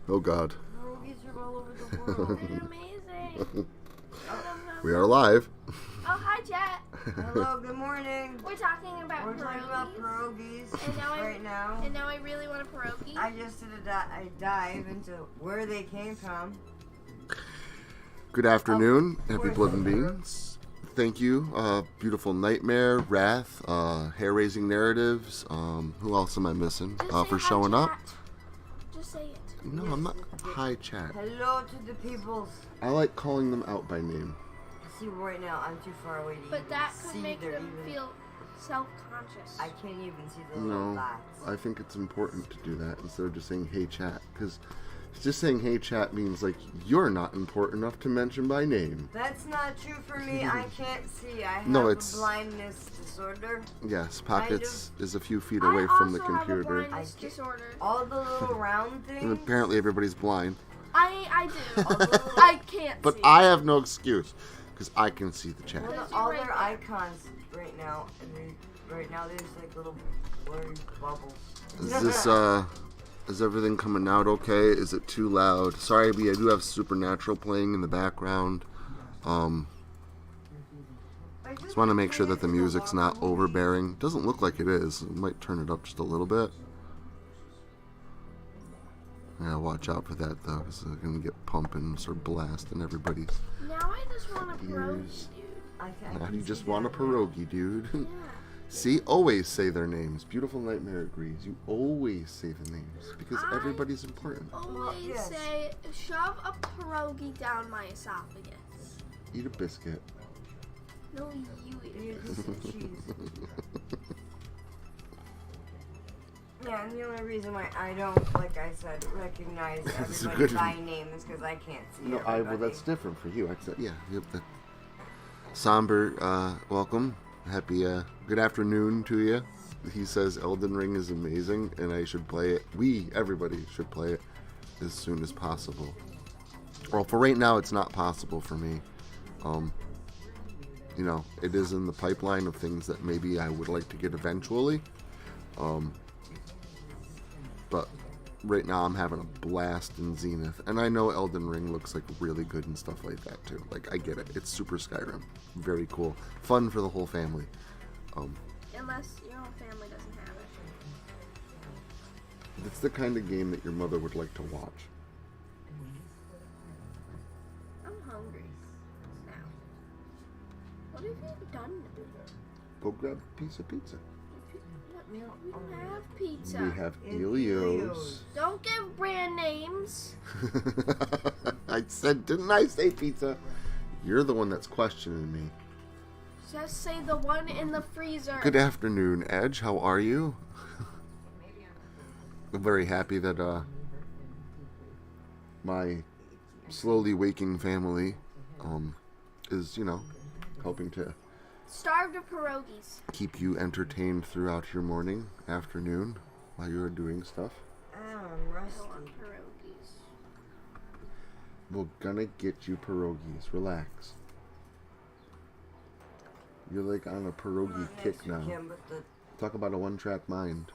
Oh God. Pierogies are all over the world. They're amazing. We are live. Oh, hi, chat. Hello, good morning. We're talking about We're talking about pierogies right now. And now I really want a pierogi. I just did a dive into where they came from. Good afternoon, happy blood and beans. Thank you, Beautiful Nightmare, Wrath, Hair-Raising Narratives. Who else am I missing for showing up? Just say it. No, I'm not. Hi, chat. Hello to the peoples. I like calling them out by name. See, right now I'm too far away to But that could see make their them feel self-conscious. I can't even see the little No, dots. I think it's important to do that instead of just saying, hey, chat. Because just saying, hey, chat means, like, you're not important enough to mention by name. That's not true for me. I can't see. I have No, a it's- blindness disorder. Yes, Pockets is a few feet I away from the also have a computer. blindness disorder. All the little round And things. apparently everybody's blind. I do. All the little, I can't But see. I have no excuse. Because I can see the chat. well, all their icons right now, and right now there's like little blurry bubbles. Is everything coming out okay? Is it too loud? Sorry, I do have Supernatural playing in the background. Just want to make sure that the music's not overbearing. Doesn't look like it is. I might turn it up just a little bit. Yeah, watch out for that though, because they're gonna get pumping and start blasting everybody's Now I just want a pierogi, ears. dude. Now you just want a pierogi, dude. Yeah. See, always say their names. Beautiful Nightmare agrees. You always say the names because I everybody's important. Always yes. say, shove a pierogi down my esophagus. Eat a biscuit. No, you eat You it. just said cheese. Yeah, and the only reason why I don't, like I said, recognize That's everybody good. by name is because I can't see No, everybody. well, that's different for you. I said, yeah. Yep, Somber, welcome. Happy, good afternoon to you. He says Elden Ring is amazing, and I should play it. Everybody should play it as soon as possible. Well, for right now, it's not possible for me. You know, it is in the pipeline of things that maybe I would like to get eventually. But right now I'm having a blast in Zenith. And I know Elden Ring looks like really good and stuff like that too. Like, I get it. It's Super Skyrim. Very cool. Fun for the whole family. Unless your whole family doesn't have it. It's the kind of game that your mother would like to watch. I'm hungry now. What have you done to me? Go grab a piece of pizza. We don't have pizza. We have In Elio's. Don't give brand names. I said, didn't I say pizza? You're the one that's questioning me. Just say the one in the freezer. Good afternoon, Edge. How are you? I'm very happy that my slowly waking family is, you know, helping to Starved of pierogies. keep you entertained throughout your morning, afternoon, while you're doing stuff. I'm I want rusty. pierogies. We're gonna get you pierogies. Relax. You're like on a pierogi kick Yes, you now. can, but the Talk about a one-track mind.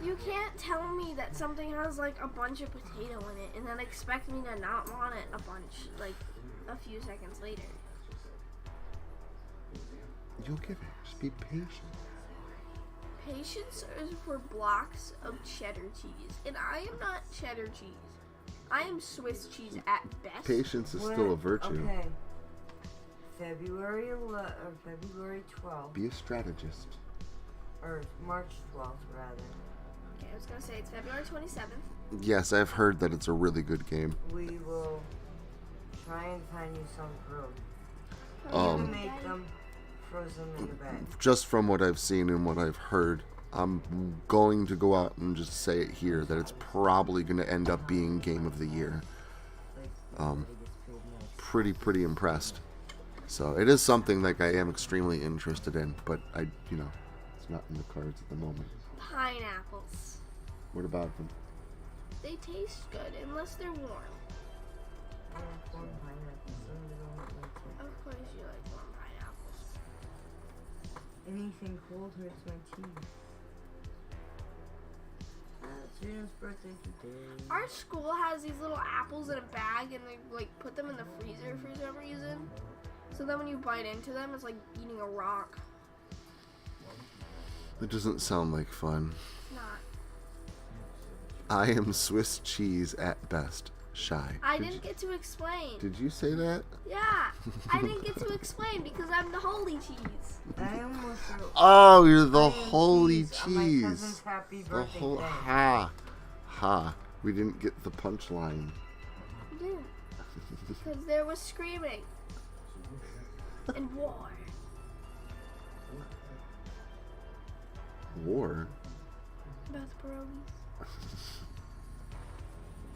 You can't tell me that something has like a bunch of potato in it and then expect me to not want it a bunch, like a few seconds later. You'll get it. Just be patient. Patience is for blocks of cheddar cheese, and I am not cheddar cheese. I am Swiss cheese at best. Patience is still a virtue. Okay. February 12th, Be a strategist. or March 12th rather. Okay, I was gonna say it's February 27th. Yes, I've heard that it's a really good game. We will try and find you some fruit. Um, You can make them, frozen in the bag. Just from what I've seen and what I've heard, I'm going to go out and just say it here that it's probably going to end up being Game of the Year. Pretty impressed. So it is something like I am extremely interested in, but it's not in the cards at the moment. Pineapples. What about them? They taste good unless they're warm. Of course you like warm pineapples. Anything cold hurts my teeth. That's Zenith's birthday today. Our school has these little apples in a bag, and they like put them in the freezer for some reason. So then when you bite into them, it's like eating a rock. It doesn't sound like fun. It's not. I am Swiss cheese at best. Shy. I didn't get to explain. Did you say that? Yeah, I didn't get to explain because I'm the holy cheese. I almost wrote, Oh, you're the I am holy on my cheese. cousin's happy The birthday whole day. ha. We didn't get the punchline. You didn't. Because there was screaming. And war. War. About the pierogies.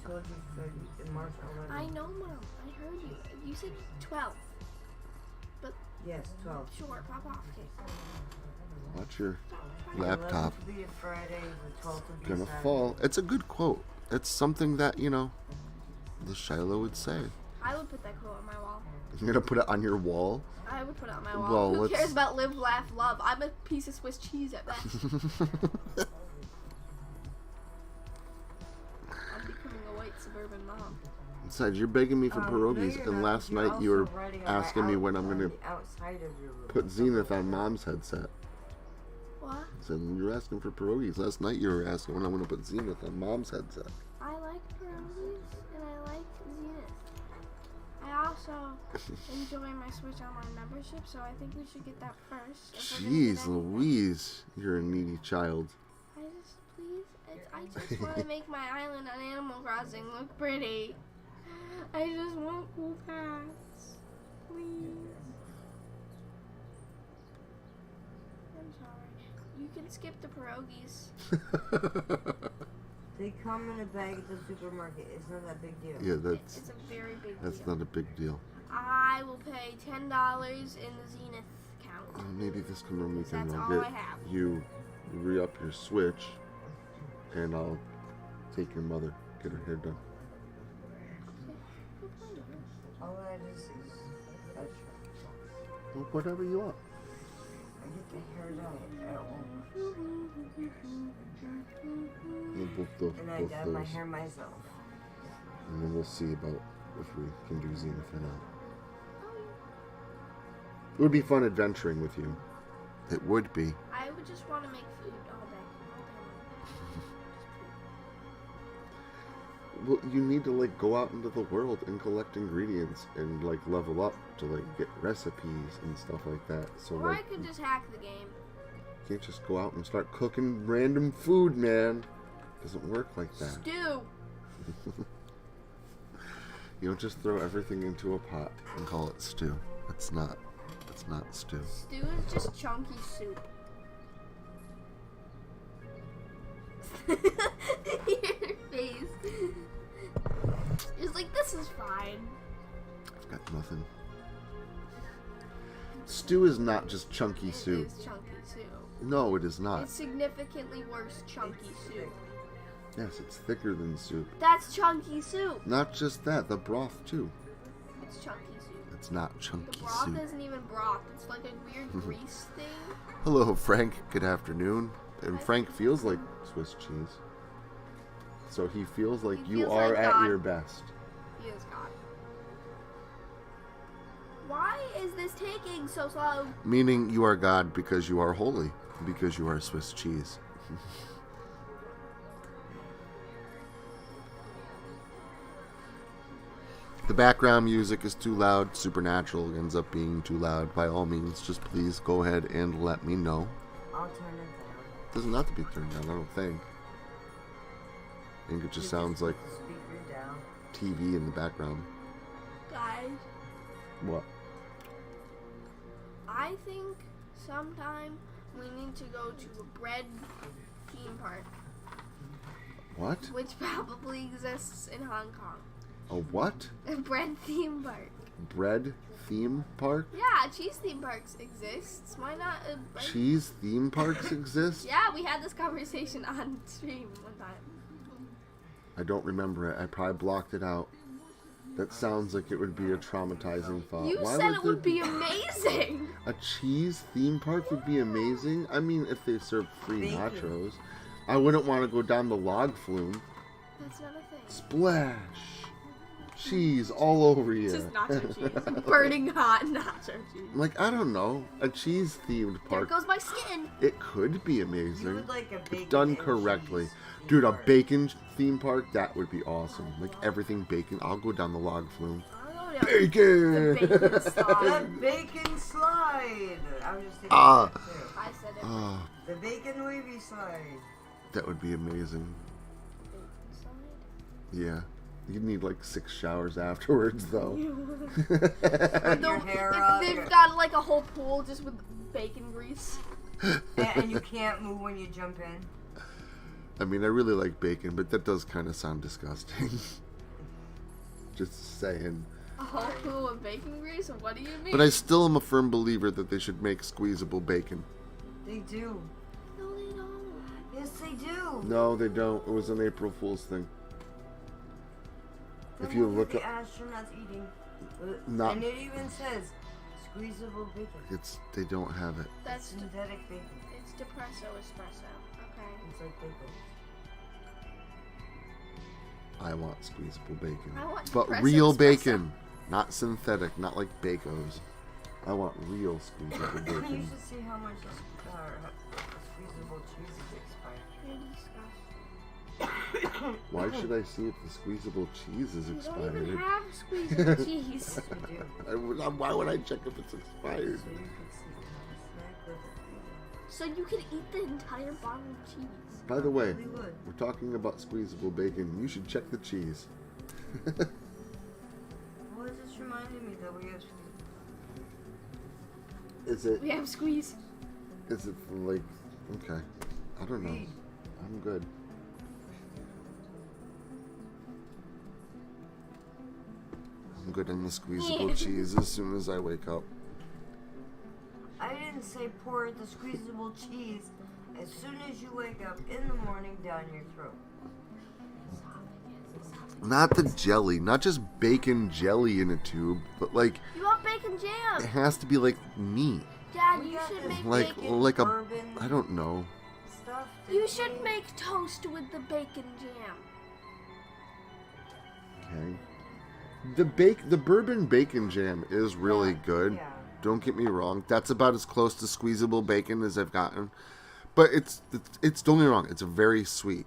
Told you 30 in March 11. I know, Mom. I heard you. You said 12. Yes, 12. Sure, pop off. Okay. Watch your The laptop. 11th will be a Friday, the 12th will be Gonna Saturday. fall. It's a good quote. It's something that, the Shiloh would say. I would put that quote on my wall. You're gonna put it on your wall? I would put it on my wall. Well, Who let's- cares about live, laugh, love? I'm a piece of Swiss cheese at best. I'm becoming a white suburban mom. Besides, you're begging me for No, pierogies, you're and not, last you're night you were also writing on my asking me when I'm outline gonna outside of your room. put Zenith on Mom's headset. What? So you were asking for pierogies. Last night you were asking when I'm gonna put Zenith on Mom's headset. I like pierogies and I like Zenith. I also enjoy my Switch Online membership, so I think we should get that first. if we're gonna get Jeez anything. Louise, you're a needy child. I just want to make my island on Animal Crossing look pretty. I just want cool cats. Please. I'm sorry. You can skip the pierogies. They come in a bag at the supermarket. It's not that big deal. Yeah, It's a very big that's deal. not a big deal. I will pay $10 in the Zenith account. Maybe this coming weekend That's I'll all get I have. you re-up your Switch, and I'll take your mother, get her hair done. All that is extra. Well, whatever you want. I get the hair done at home. We'll both And I both dye my those. hair myself. And then we'll see about if we can do Zenith or not. It would be fun adventuring with you. It would be. I would just want to make food all day. Well, you need to go out into the world and collect ingredients and level up to get recipes and stuff like that. So Or I could just hack the game. you can't just go out and start cooking random food, man. Doesn't work like that. Stew. You don't just throw everything into a pot and call it stew. It's not stew. Stew is just chunky soup. Your face. It's like, this is fine. I've got nothing. Stew is not just chunky soup. It is chunky soup. No, it is not. It's significantly worse chunky soup. Yes, it's thicker than soup. That's chunky soup. Not just that, the broth too. It's chunky soup. It's not The chunky broth soup. isn't even broth. It's like a weird grease thing. Hello, Frank. Good afternoon. And Frank feels like Swiss cheese. So he feels like He you feels are like at God. your best. He is God. Why is this taking so slow? Meaning you are God because you are holy. Because you are Swiss cheese. The background music is too loud. Supernatural ends up being too loud. By all means, just please go ahead and let me know. I'll turn it down. Doesn't have to be turned down, I don't think. I think it just sounds like The speaker down. TV in the background. Guys, What? I think sometime we need to go to a bread theme park, What? which probably exists in Hong Kong. A what? A bread theme park. Bread theme park? Yeah, cheese theme parks exists. Why not a bread? Cheese theme parks exist? Yeah, we had this conversation on stream one time. I don't remember it. I probably blocked it out. That sounds like it would be a traumatizing thought. You Why said it there would be amazing. A cheese theme park would be amazing. I mean, if they serve free Bacon. nachos. I wouldn't want to go down the log flume. That's not a thing. Splash. Cheese all over you. Just nacho cheese. Burning hot nacho cheese. Like, I don't know. A cheese-themed There park. goes my skin. It could be You amazing. would like a bacon If done and correctly. cheese Dude, a park. bacon theme park, that would be awesome. Like, everything bacon. I'll go down the log flume. I'll go down Bacon! the bacon The slide. bacon slide. I was just thinking Ah. that too. I said it. Oh, The bacon wavy slide. that would be amazing. Bacon slide. Yeah. You'd need like 6 showers afterwards, though. With your hair up. They've got like a whole pool just with bacon grease. And you can't move when you jump in. I mean, I really like bacon, but that does kind of sound disgusting. Just saying. A whole pool of bacon grease? What do you mean? But I still am a firm believer that they should make squeezable bacon. They do. No, they don't. Yes, they do. No, they don't. It was an April Fool's thing. The If you one look with the up- astronauts eating. Not- And it even says squeezable bacon. They don't have it. That's Synthetic bacon. it's depresso espresso. Okay. It's like bacon. I want squeezable bacon. I want But espresso real espresso. bacon. Not synthetic, not like Bacos. I want real squeezable You bacon. should see how much squeezable cheese is expired. You're disgusting. Why should I see if the squeezable cheese is You don't even expired? have squeezable cheese. You do. Why would I check if it's expired? So you can see snack with it. So you could eat the entire bottle of cheese. By the way, We would. we're talking about squeezable bacon. You should check the cheese. Well, it just reminded me that we have Is it? We have squeeze. Is it like? Okay, I don't know. Read. I'm good. I'm good on the squeezable cheese as soon as I wake up. I didn't say pour the squeezable cheese as soon as you wake up in the morning down your throat. Not the jelly, not just bacon jelly in a tube, but like You want bacon it jam? has to be like meat, Dad, We you got should this make like bacon, like a bourbon I don't know. stuff. that you should they- make toast with the bacon jam. Okay. The bourbon bacon jam is really good. Yeah. Don't get me wrong. That's about as close to squeezable bacon as I've gotten. But it's don't get me wrong. It's very sweet.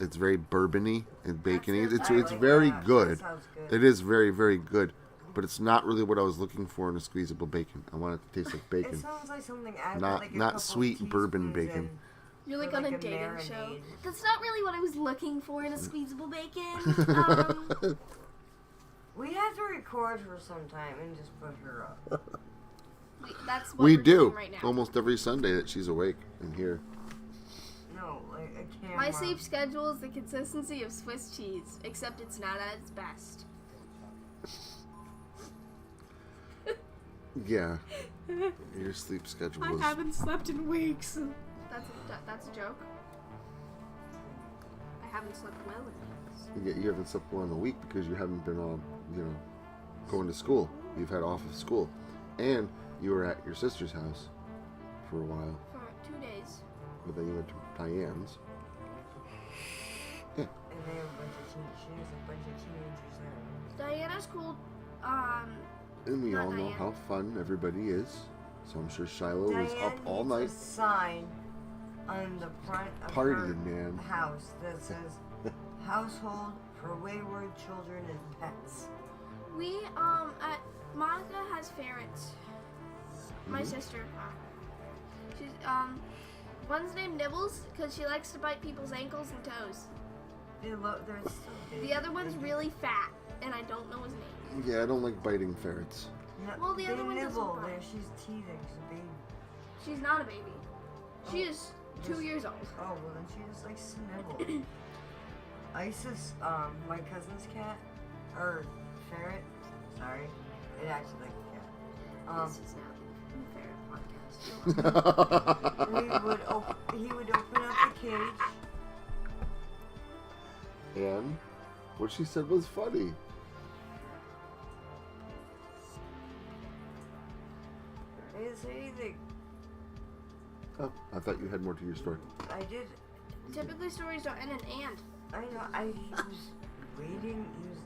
It's very bourbony and bacony. That's It's like very that. good. That sounds good. It is very, very good. But it's not really what I was looking for in a squeezable bacon. I want it to taste like It bacon. sounds like something I put Not- like a not couple sweet bourbon teaspoons bacon. in You're like for, on a like, dating marinade. show. That's not really what I was looking for in a squeezable bacon. We have to record her sometime and just put her up. That's what We we're do doing right now. almost every Sunday that she's awake and here. No, like a camera. My sleep schedule is the consistency of Swiss cheese, except it's not at its best. Yeah, your sleep schedule I is. haven't slept in weeks. That's a joke. I haven't slept well in weeks. Yeah, you haven't slept well in a week because you haven't been on, going to school. You've had off of school, and you were at your sister's house for a while. For 2 days. But then you went to Diane's. And they have a bunch of she has a bunch of teenagers there. Diana's cool. And we Not all know Diane. how fun everybody is. So I'm sure Shiloh was up all needs night a sign on the front of partying, her man. house that says "Household for Wayward Children and Pets." We at Monica has ferrets. My sister. She's one's named Nibbles because she likes to bite people's ankles and toes. They're so big. The other one's really fat, and I don't know his name. Yeah, I don't like biting ferrets. No, Well, the they other one doesn't nibble. bite. She's teething. She's a baby. She's not a baby. She is 2 years old. Oh, well then she just likes to nibble. Isis, my cousin's cat, or ferret, sorry, it acted like a cat. This is now the ferret podcast. He would open up the cage. And what she said was funny. I didn't say anything. Oh, I thought you had more to your story. I did. Typically, stories don't end in and. I know. I was waiting. He was.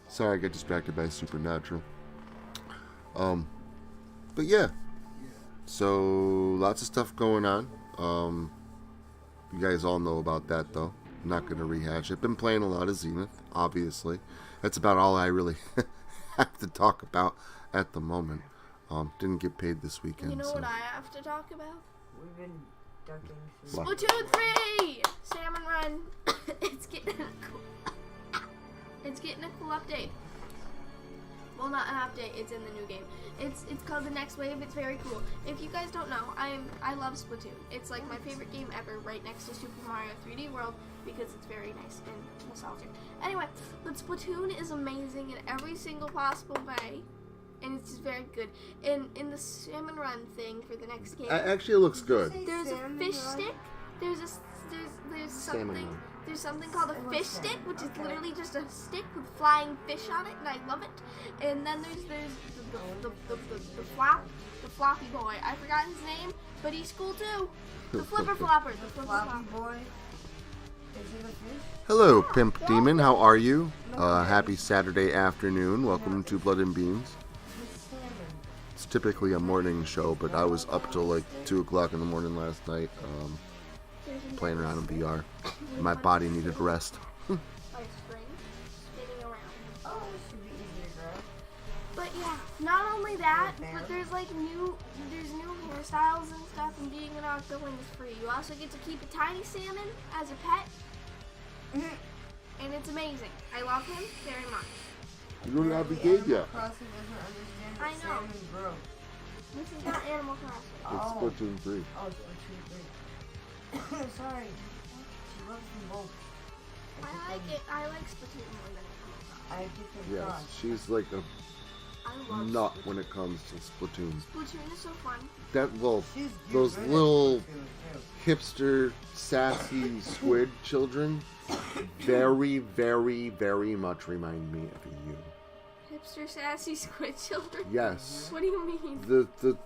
Sorry, I got distracted by Supernatural. But yeah. So, lots of stuff going on. You guys all know about that, though. I'm not going to rehash it. Been playing a lot of Zenith, obviously. That's about all I really have to talk about at the moment. Didn't get paid this weekend. You know so. what I have to talk about? We've been ducking through. What? Splatoon 3! Salmon Run. It's getting a cool update. Well, not an update. It's in the new game. It's called The Next Wave. It's very cool. If you guys don't know, I love Splatoon. It's like my favorite game ever, right next to Super Mario 3D World, because it's very nice and nostalgic. Anyway, but Splatoon is amazing in every single possible way, and it's just very good. In the Salmon Run thing for the next game, Actually, it looks good. there's a fish stick. There's something. Run. There's something called a fish stick, which is literally just a stick with flying fish on it, and I love it. And then there's the floppy boy. I forgot his name, but he's cool too. The flipper flopper. The flipper Floppy flopper. boy. Is it a fish? Hello, Pimp Demon. How are you? Happy Saturday afternoon. Welcome to Blood and Beans. It's salmon. It's typically a morning show, but I was up till like 2 o'clock in the morning last night playing around in VR. My body needed rest. Like spring, spinning around. Oh, this should be easy to grab. But yeah, not only that, but there's new hairstyles and stuff, and being an octoling is free. You also get to keep a tiny salmon as a pet, and it's amazing. I love him very much. You don't have the The game Animal yet. Crossing doesn't understand I that know. salmon broke. This is not Animal Crossing. It's Oh. Splatoon 3. Oh, it's 1, 2, 3. Sorry. She loves them both. I like it. I like Splatoon more than Animal Crossing. I get them Yes, crossed. she's like a I love nut Splatoon. when it comes to Splatoon. Splatoon is so fun. She's Those good at little Splatoon, too. hipster, sassy squid children very, very, very much remind me of you. Hipster sassy squid children. Yes. What do you mean?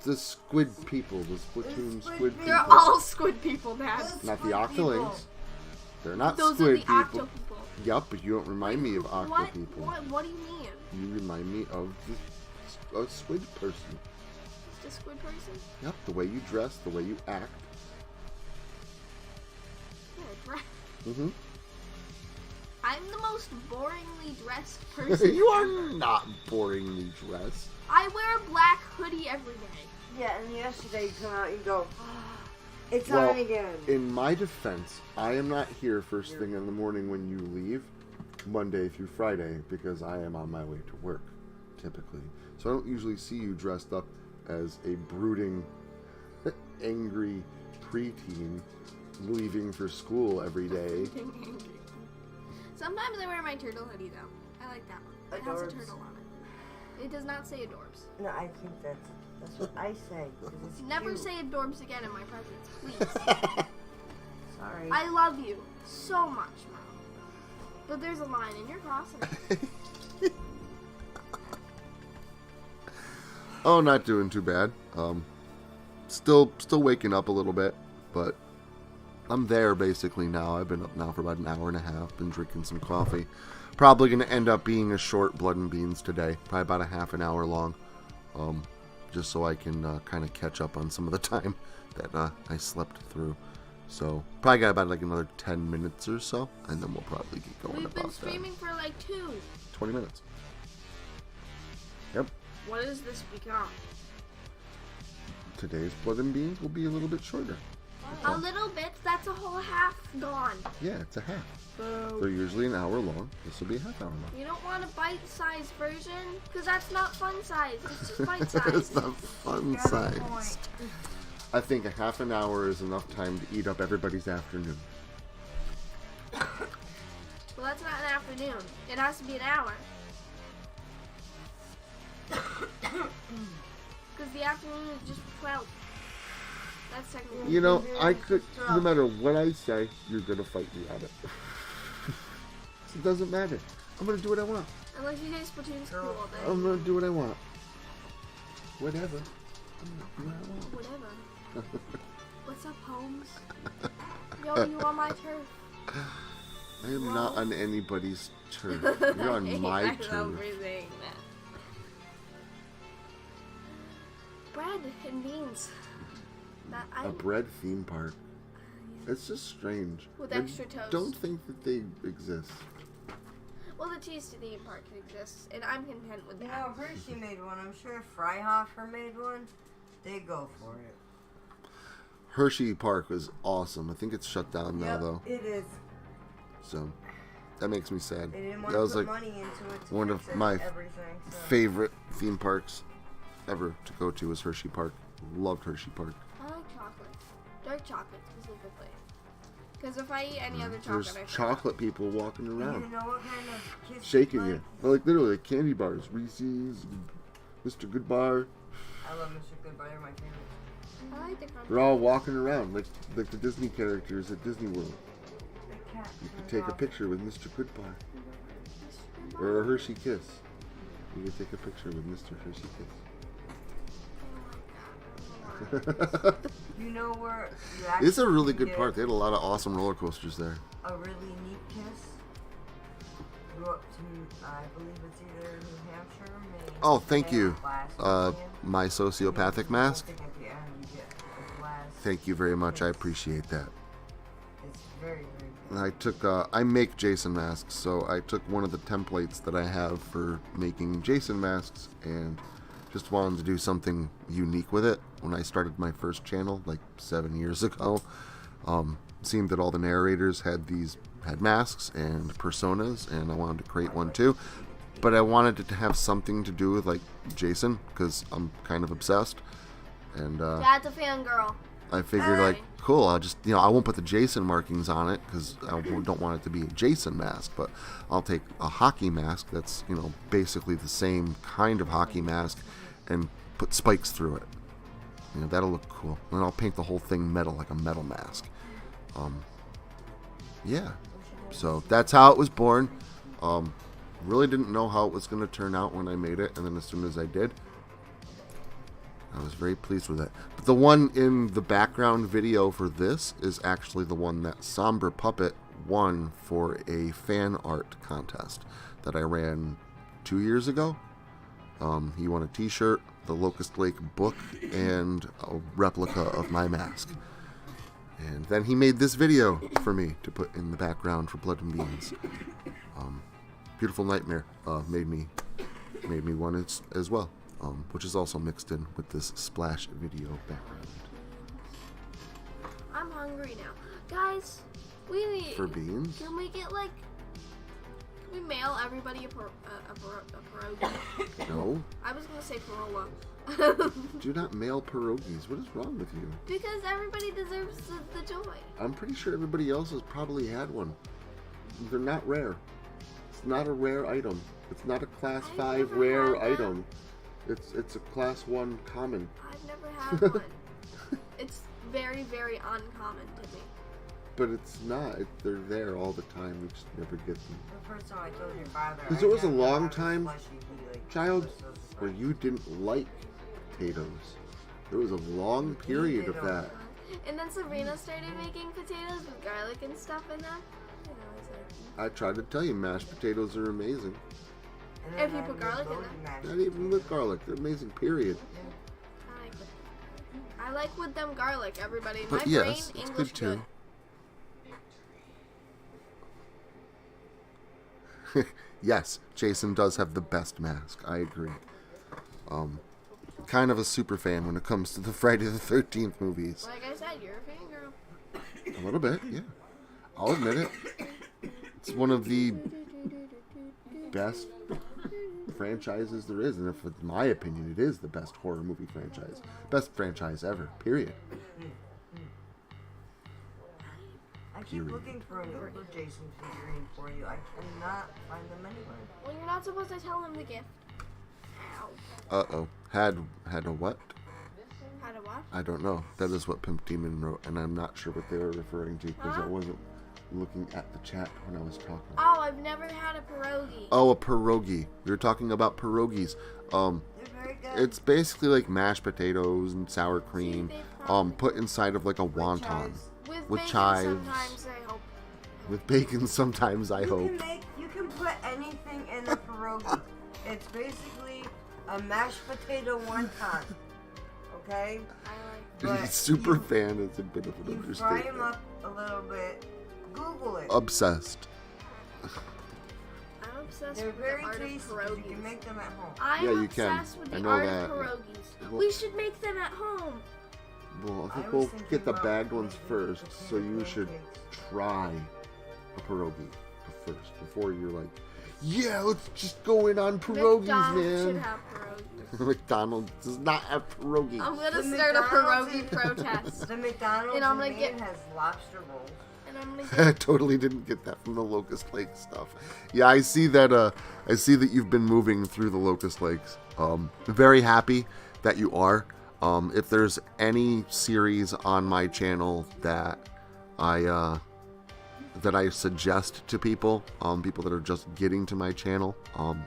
The squid people, the Splatoon squid squid people. They're people. all squid people, Dad. Those Not the squid people. Octolings. They're not Those squid are the people. octo people. Yup, but you don't remind me of octo What? people. What do you mean? You remind me of a squid person. Just a squid person? Yep, the way you dress, the way you act. Yeah, dress. Mm-hmm. I'm the most boringly dressed person. You are not boringly dressed. I wear a black hoodie every day. Yeah, and yesterday you come out and go, it's Well, on again. in my defense, I am not here first thing in the morning when you leave, Monday through Friday, because I am on my way to work, typically. So I don't usually see you dressed up as a brooding, angry preteen leaving for school every day. Sometimes I wear my turtle hoodie though. I like that one. It has a Adorbs. turtle on it. It does not say adorbs. No, I think that's what I say. 'cause it's Never cute. say adorbs again in my presence, please. Sorry. I love you so much, Mom. But there's a line and you're crossing it. Oh, not doing too bad. Still waking up a little bit, but I'm there basically now. I've been up now for about an hour and a half, been drinking some coffee. Probably going to end up being a short Blood and Beans today, probably about a half an hour long, just so I can kind of catch up on some of the time that I slept through. So probably got about like another 10 minutes or so, and then we'll probably get going We've been about streaming for like 20 minutes. Yep. What does this become? Today's Blood and Beans will be a little bit shorter. A little bit. That's a whole half gone. Yeah, it's a half. Boo. They're usually an hour long. This will be a half hour long. You don't want a bite-sized version? Because that's not fun-sized. It's just It's bite-sized. not fun Got a size. point. I think a half an hour is enough time to eat up everybody's afternoon. Well, that's not an afternoon. It has to be an hour. Because the afternoon is just 12. That's technically... You know, I could, no matter what I say, you're gonna fight me on it. It doesn't matter. I'm gonna do what I want. Unless you say Splatoon's Girl. cool, then I'm gonna do what I want. Whatever. I'm gonna do what whatever. What's up, Holmes? Yo, you on my turf. I am not on anybody's turf. You're on my I love turf. saying that. Bread and beans. That I A bread theme park. It's just strange. With I extra toast. don't think that they exist. Well, the cheese theme park exists, and I'm content with You that. know, Hershey made one. I'm sure if Freihofer made one, they go for it. Hershey Park was awesome. I think it's shut down now, Yep, though. it is. So that makes me sad. They didn't want That to was put like money into it to one fix of my everything. So. favorite theme parks ever to go to was Hershey Park. Loved Hershey Park. I like chocolate. Dark chocolate specifically. Because if I eat any other There's chocolate, I chocolate people walking You around, know what kind of kiss shaking like? you. They're like literally like candy bars. Reese's, Mr. Goodbar. I love Mr. Goodbye. They're my favorite. I like the crunch. They're all walking around like the Disney characters at Disney World. The cat. You can take a picture with Mr. Goodbar or a Hershey Kiss. You can take a picture with Mr. Hershey Kiss. You know where you It's a actually really can good park. They had a lot of awesome roller coasters there. a really neat kiss. Go up to, I believe it's either New Hampshire or Maine. Oh, thank you. Glass My sociopathic mask. Yeah, you get a glass. Thank you very much. I appreciate that. It's very, very good. I took, I make Jason masks, so I took one of the templates that I have for making Jason masks and just wanted to do something unique with it. When I started my first channel, like 7 years ago, seemed that all the narrators had masks and personas, and I wanted to create one too. But I wanted it to have something to do with like Jason, because I'm kind of obsessed. And Dad's a fangirl. I figured, like, cool, I'll just, I won't put the Jason markings on it because I don't want it to be a Jason mask, but I'll take a hockey mask that's, basically the same kind of hockey mask and put spikes through it. That'll look cool. And I'll paint the whole thing metal, like a metal mask. Yeah. So that's how it was born. Really didn't know how it was going to turn out when I made it, and then as soon as I did, I was very pleased with it. But the one in the background video for this is actually the one that Somber Puppet won for a fan art contest that I ran 2 years ago. He won a t-shirt, the Locust Lake book, and a replica of my mask. And then he made this video for me to put in the background for Blood and Beans. Beautiful Nightmare made me one as well. Which is also mixed in with this Splash video background. I'm hungry now. Guys, we need... For beans? Can we get, like... Can we mail everybody a pierogi? No. I was going to say parola. Do not mail pierogies. What is wrong with you? Because everybody deserves the joy. I'm pretty sure everybody else has probably had one. They're not rare. It's not a rare item. It's not a class I've 5 never rare had them. item. It's a class 1 common. I've never had one. It's very, very uncommon to me. But it's not. They're there all the time. We just never get them. The first time I told your father, Because there was a I long had time, slushy, he, like, child, was so where surprised. you didn't like potatoes. There was a long period of that. And then Sabrina started making potatoes with garlic and stuff in them. And I was like, I tried to tell you, mashed potatoes are amazing. And If then you I put made garlic in loaded them. mashed Not even with garlic. They're amazing, period. I like with them garlic, everybody. But My yes, brain, it's English good too. Yes, Jason does have the best mask. I agree. Kind of a super fan when it comes to the Friday the 13th movies. Like I said, you're a fangirl. A little bit, yeah. I'll admit it. It's one of the best franchises there is, and if in my opinion, it is the best horror movie franchise. Best franchise ever, period. I keep looking for a little Jason figurine for you. I cannot find them anywhere. Well, you're not supposed to tell him the gift. Ow. Uh-oh. Had a what? How to what? I don't know. That is what Pimp Demon wrote, and I'm not sure what they were referring to, because Huh? it wasn't looking at the chat when I was talking. Oh, I've never had a pierogi. Oh, a pierogi. You're talking about pierogies. They're very good. It's basically like mashed potatoes and sour cream, probably- put inside of like a wonton. chives. With with bacon chives. sometimes, I hope. With bacon sometimes, I hope. You can put anything in a pierogi. It's basically a mashed potato wonton. Okay? I like. But Super you- fan is a bit of an You fry understatement. them up a little bit. Google it. Obsessed. I'm obsessed They're with very the art tasty. of You pierogies. can make them at home. I'm Yeah, you can. obsessed with I the know art that. of pierogies. Well- We should make them at home. Well, I think I we'll was thinking get the about bagged ones making first, potato so you should pancakes. try a pierogi first before you're like, yeah, let's just go in on pierogies, McDonald's should man. have pierogies. McDonald's does not have pierogies. I'm gonna The start a McDonald's pierogi is- protest. The McDonald's And I'm in gonna Maine get- has lobster rolls. And I'm gonna I get totally didn't get that from the Locust Lake stuff. Yeah, I see that. I see that you've been moving through the Locust Lakes. Very happy that you are. If there's any series on my channel that I suggest to people, people that are just getting to my channel,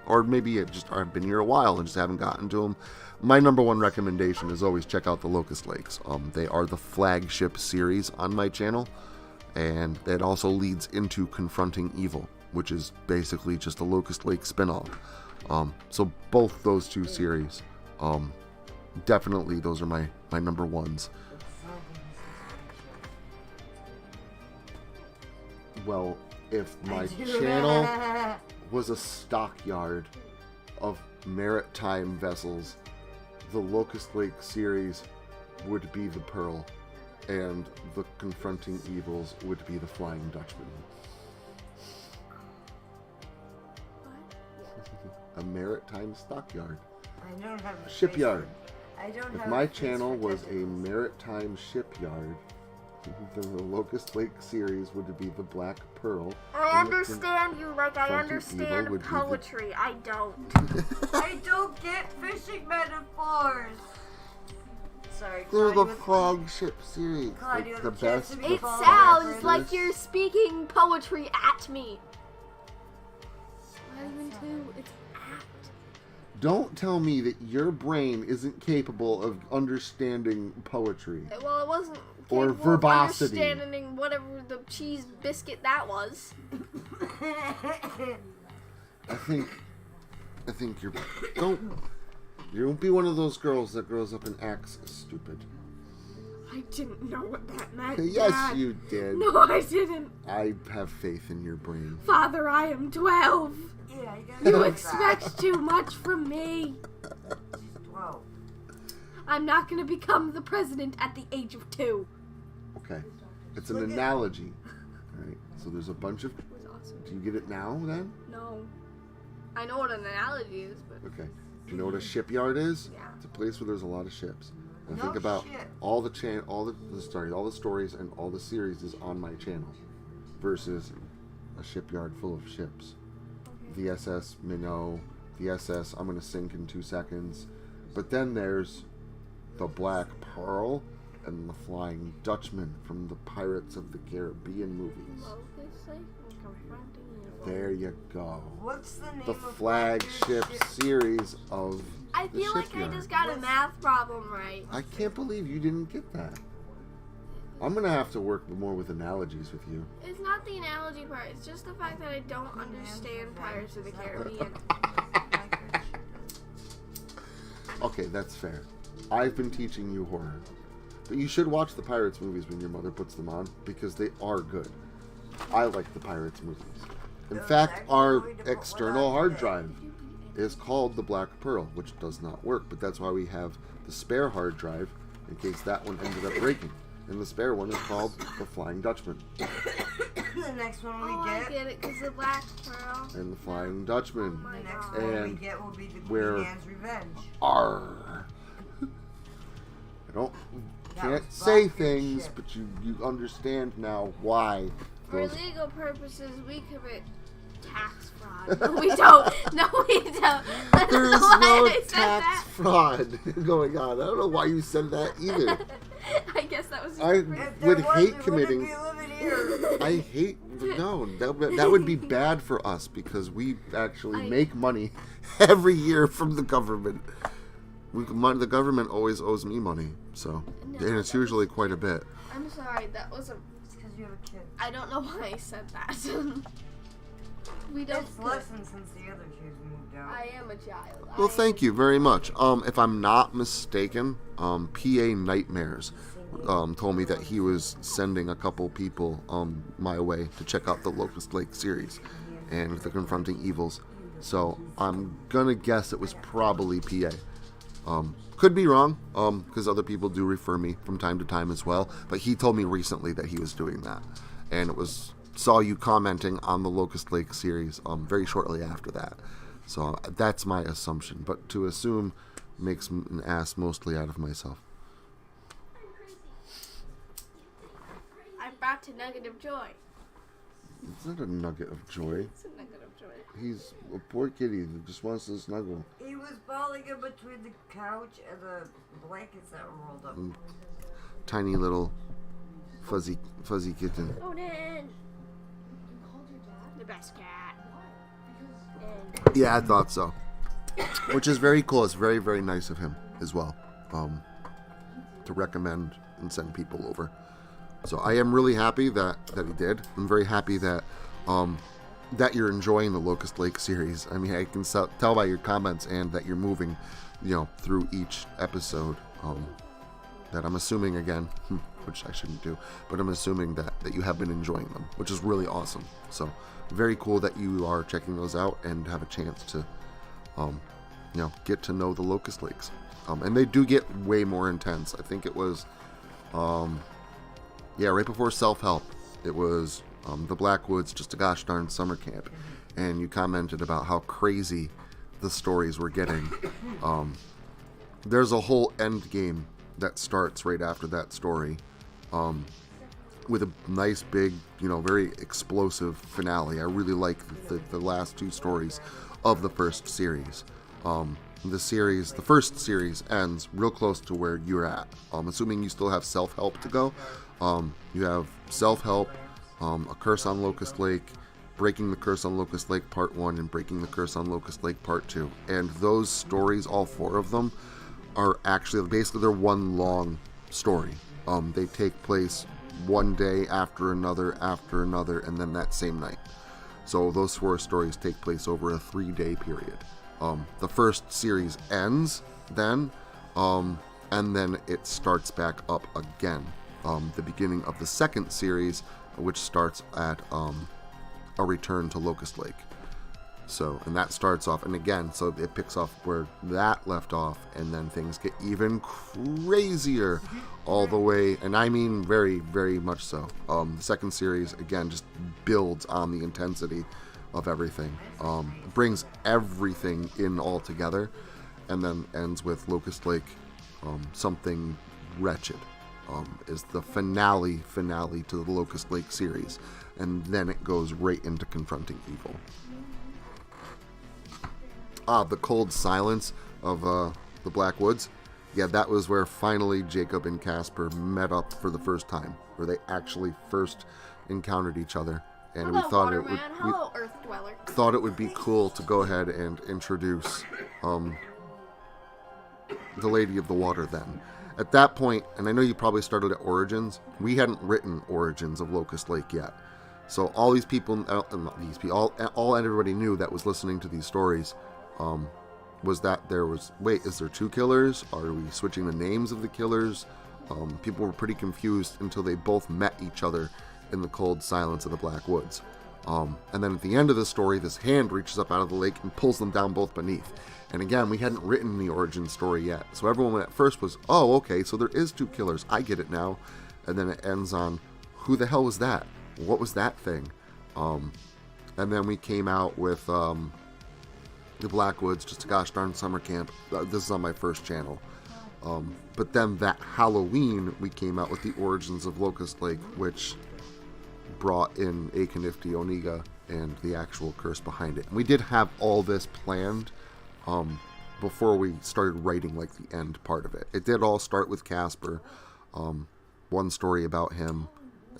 or maybe I've been here a while and just haven't gotten to them. My number one recommendation is always check out the Locust Lakes. They are the flagship series on my channel, and it also leads into Confronting Evil, which is basically just a Locust Lake spinoff. So both those two series, definitely those are my number ones. Well, if my channel was a stockyard of maritime vessels, the Locust Lake series would be the Pearl, and the Confronting Evils would be the Flying Dutchman. A maritime stockyard. I don't have a Shipyard. I don't If have my a face channel for was a tentacles. maritime shipyard, then the Locust Lake series would be the Black Pearl. I and the understand you like I Confronting Evil understand would be the- poetry. I don't. I don't get fishing metaphors. Sorry, They're the Claudia. flagship series. Claudia, Like the the chance best. to be It Follow sounds reference. like you're speaking poetry at me. Husband 2, it's act. Don't tell me that your brain isn't capable of understanding poetry. Well, it wasn't Or capable of verbosity. understanding whatever the cheese biscuit that was. I think you're you won't be one of those girls that grows up and acts stupid. I didn't know what that meant. Yes, Dad. you did. No, I didn't. I have faith in your brain. Father, I am 12. Yeah, you gotta You know expect too much from me. that. She's 12. I'm not going to become the president at the age of 2. Okay. It's an Look at- analogy. Alright. So there's a bunch of It was awesome. do you get it now then? No. I know what an analogy is, but Okay. Do you know what a shipyard is? Yeah. It's a place where there's a lot of ships. And No think about shit. all the all the stories and all the series is on my channel versus a shipyard full of ships. The SS Minnow, the SS I'm gonna sink in 2 seconds. But then there's the Black Pearl and the Flying Dutchman from the Pirates of the Caribbean movies. There you go. What's the name The of flagship your ship? series of I the feel like I shipyard. just got a math problem right. I can't believe you didn't get that. I'm gonna have to work more with analogies with you. It's not the analogy part, it's just the fact that I don't understand Pirates of the Caribbean. Okay, that's fair. I've been teaching you horror. But you should watch the Pirates movies when your mother puts them on, because they are good. I like the Pirates movies. In fact, our external hard drive is called the Black Pearl, which does not work, but that's why we have the spare hard drive, in case that one ended up breaking. And the spare one is called the Flying Dutchman. The next one we Oh, I get, get it, because the Black Pearl. And the Flying Dutchman. Oh my the next god. one we And get will be the where- Queen Anne's Revenge. Arr. I don't That can't was say Blackbeard's things, ship. but you understand now why. For those- legal purposes, we commit tax fraud. No, we don't. No, we don't. I don't There know is why no I said tax that. fraud going on. I don't know why you said that either. I guess that was I pretty- If there would was, hate we committing. wouldn't be living here. I hate No, that would be bad for us because we actually make money every year from the government. The government always owes me money, so and it's usually quite a bit. I'm sorry, that wasn't. It's because you have a kid. I don't know why I said that. We don't. It's lessened since the other kids moved out. I am a child. Well, thank you very much. If I'm not mistaken, PA Nightmares told me that he was sending a couple people my way to check out the Locust Lake series and the Confronting Evils. So I'm gonna guess it was probably PA. Could be wrong, because other people do refer me from time to time as well. But he told me recently that he was doing that, and saw you commenting on the Locust Lake series very shortly after that. So that's my assumption. But to assume makes an ass mostly out of myself. I'm back to nugget of joy. It's not a nugget of joy. It's a nugget of joy. He's a poor kitty that just wants to snuggle. He was balling in between the couch and the blankets that were rolled up. Tiny little fuzzy kitten. Odin! The best cat. Yeah, I thought so. Which is very cool. It's very, very nice of him as well, to recommend and send people over. So I am really happy that he did. I'm very happy that that you're enjoying the Locust Lake series. I mean, I can tell by your comments and that you're moving, through each episode. That I'm assuming again, which I shouldn't do, but I'm assuming that you have been enjoying them, which is really awesome. So very cool that you are checking those out and have a chance to, get to know the Locust Lakes. And they do get way more intense. I think it was, right before Self-Help, it was the Blackwoods, Just a Gosh Darn Summer Camp, and you commented about how crazy the stories were getting. There's a whole end game that starts right after that story, with a nice big, very explosive finale. I really like the last two stories of the first series. The first series ends real close to where you're at. Assuming you still have Self-Help to go. You have Self-Help, A Curse on Locust Lake, Breaking the Curse on Locust Lake Part 1, and Breaking the Curse on Locust Lake Part 2. And those stories, all four of them, are actually, basically, they're one long story. They take place one day after another, and then that same night. So those four stories take place over a 3-day period. The first series ends then, and then it starts back up again. The beginning of the second series, which starts at a return to Locust Lake. So, and that starts off, and again, so it picks off where that left off, and then things get even crazier all the way, and I mean very, very much so. The second series, again, just builds on the intensity of everything. Brings everything in all together, and then ends with Locust Lake, Something Wretched. Is the finale to the Locust Lake series, and then it goes right into Confronting Evil. The cold silence of the Blackwoods. Yeah, that was where finally Jacob and Casper met up for the first time, where they actually first encountered each other, and Hello, we thought Waterman. Hello, Earth Dweller. thought it would be cool to go ahead and introduce the Lady of the Water then. At that point, and I know you probably started at Origins, we hadn't written Origins of Locust Lake yet. So all these people, not these people, all everybody knew that was listening to these stories, was that there was, wait, is there two killers? Are we switching the names of the killers? People were pretty confused until they both met each other in the cold silence of the Black Woods. And then at the end of the story, this hand reaches up out of the lake and pulls them down both beneath. And again, we hadn't written the origin story yet. So everyone at first was, oh, okay, so there is two killers. I get it now. And then it ends on, who the hell was that? What was that thing? And then we came out with the Blackwoods, Just a Gosh Darn Summer Camp. This is on my first channel. But then that Halloween, we came out with the Origins of Locust Lake, which brought in Akinifty Oniga and the actual curse behind it. And we did have all this planned before we started writing like the end part of it. It did all start with Casper, one story about him,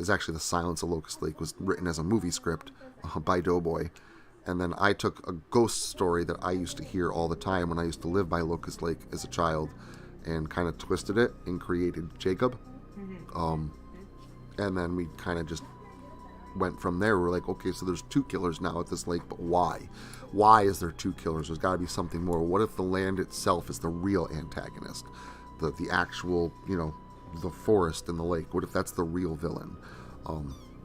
is actually The Silence of Locust Lake, was written as a movie script by Doughboy. And then I took a ghost story that I used to hear all the time when I used to live by Locust Lake as a child and kind of twisted it and created Jacob. And then we kind of just went from there. We're like, okay, so there's 2 killers now at this lake, but why? Why is there 2 killers? There's got to be something more. What if the land itself is the real antagonist? The actual, the forest and the lake. What if that's the real villain?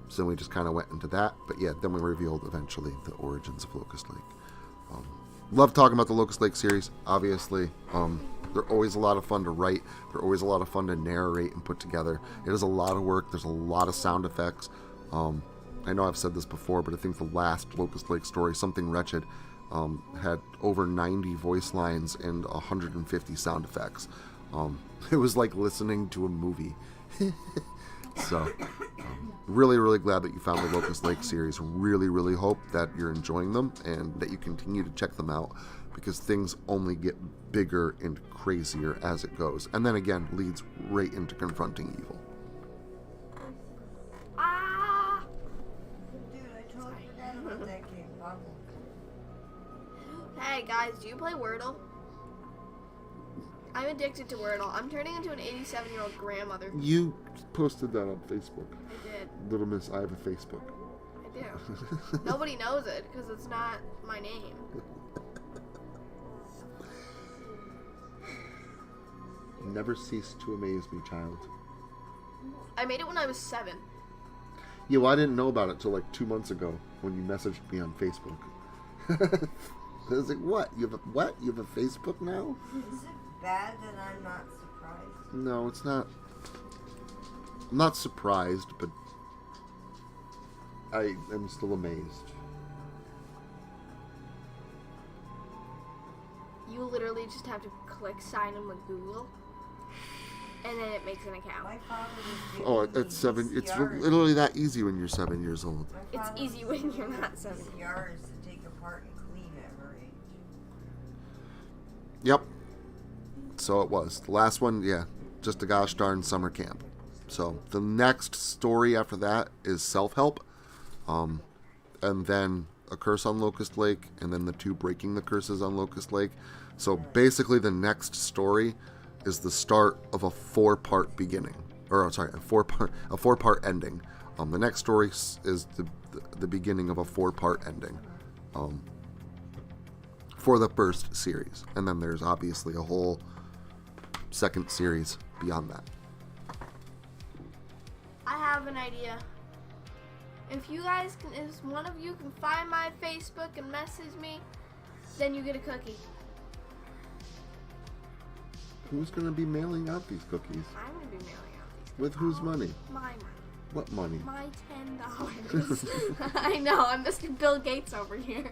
So we just kind of went into that. But yeah, then we revealed eventually the origins of Locust Lake. Love talking about the Locust Lake series, obviously. They're always a lot of fun to write. They're always a lot of fun to narrate and put together. It is a lot of work. There's a lot of sound effects. I know I've said this before, but I think the last Locust Lake story, Something Wretched, had over 90 voice lines and 150 sound effects. It was like listening to a movie. So, really, really glad that you found the Locust Lake series. Really, really hope that you're enjoying them and that you continue to check them out, because things only get bigger and crazier as it goes. And then again, leads right into confronting evil. Dude, I totally forgot about that game. Bubble. Hey guys, do you play Wordle? I'm addicted to Wordle. I'm turning into an 87-year-old grandmother. You posted that on Facebook. I did. Little Miss, I have a Facebook. I do. Nobody knows it because it's not my name. Never cease to amaze me, child. I made it when I was 7. Yeah, well, I didn't know about it till like 2 months ago when you messaged me on Facebook. I was like, what? You have a what? You have a Facebook now? Is it bad that I'm not surprised? No, it's not. I'm not surprised, but I am still amazed. You literally just have to click sign in with Google, and then it makes an account. My father was Oh, it's 7. It's CRs. literally that easy when you're 7 years old. My It's father easy was when you're not using 7. CRs to take apart and clean at her age. Yep. So it was. The last one, yeah, just a gosh darn summer camp. So the next story after that is self-help. And then A Curse on Locust Lake, and then the 2 Breaking the Curses on Locust Lake. So basically the next story is the start of a 4-part beginning. Or, sorry, a 4-part ending. The next story is the beginning of a 4-part ending. For the first series. And then there's obviously a whole second series beyond that. I have an idea. If one of you can find my Facebook and message me, then you get a cookie. Who's going to be mailing out these cookies? I'm gonna be mailing out these. With whose money? My money. What money? My $10. I know, I'm Mr. Bill Gates over here.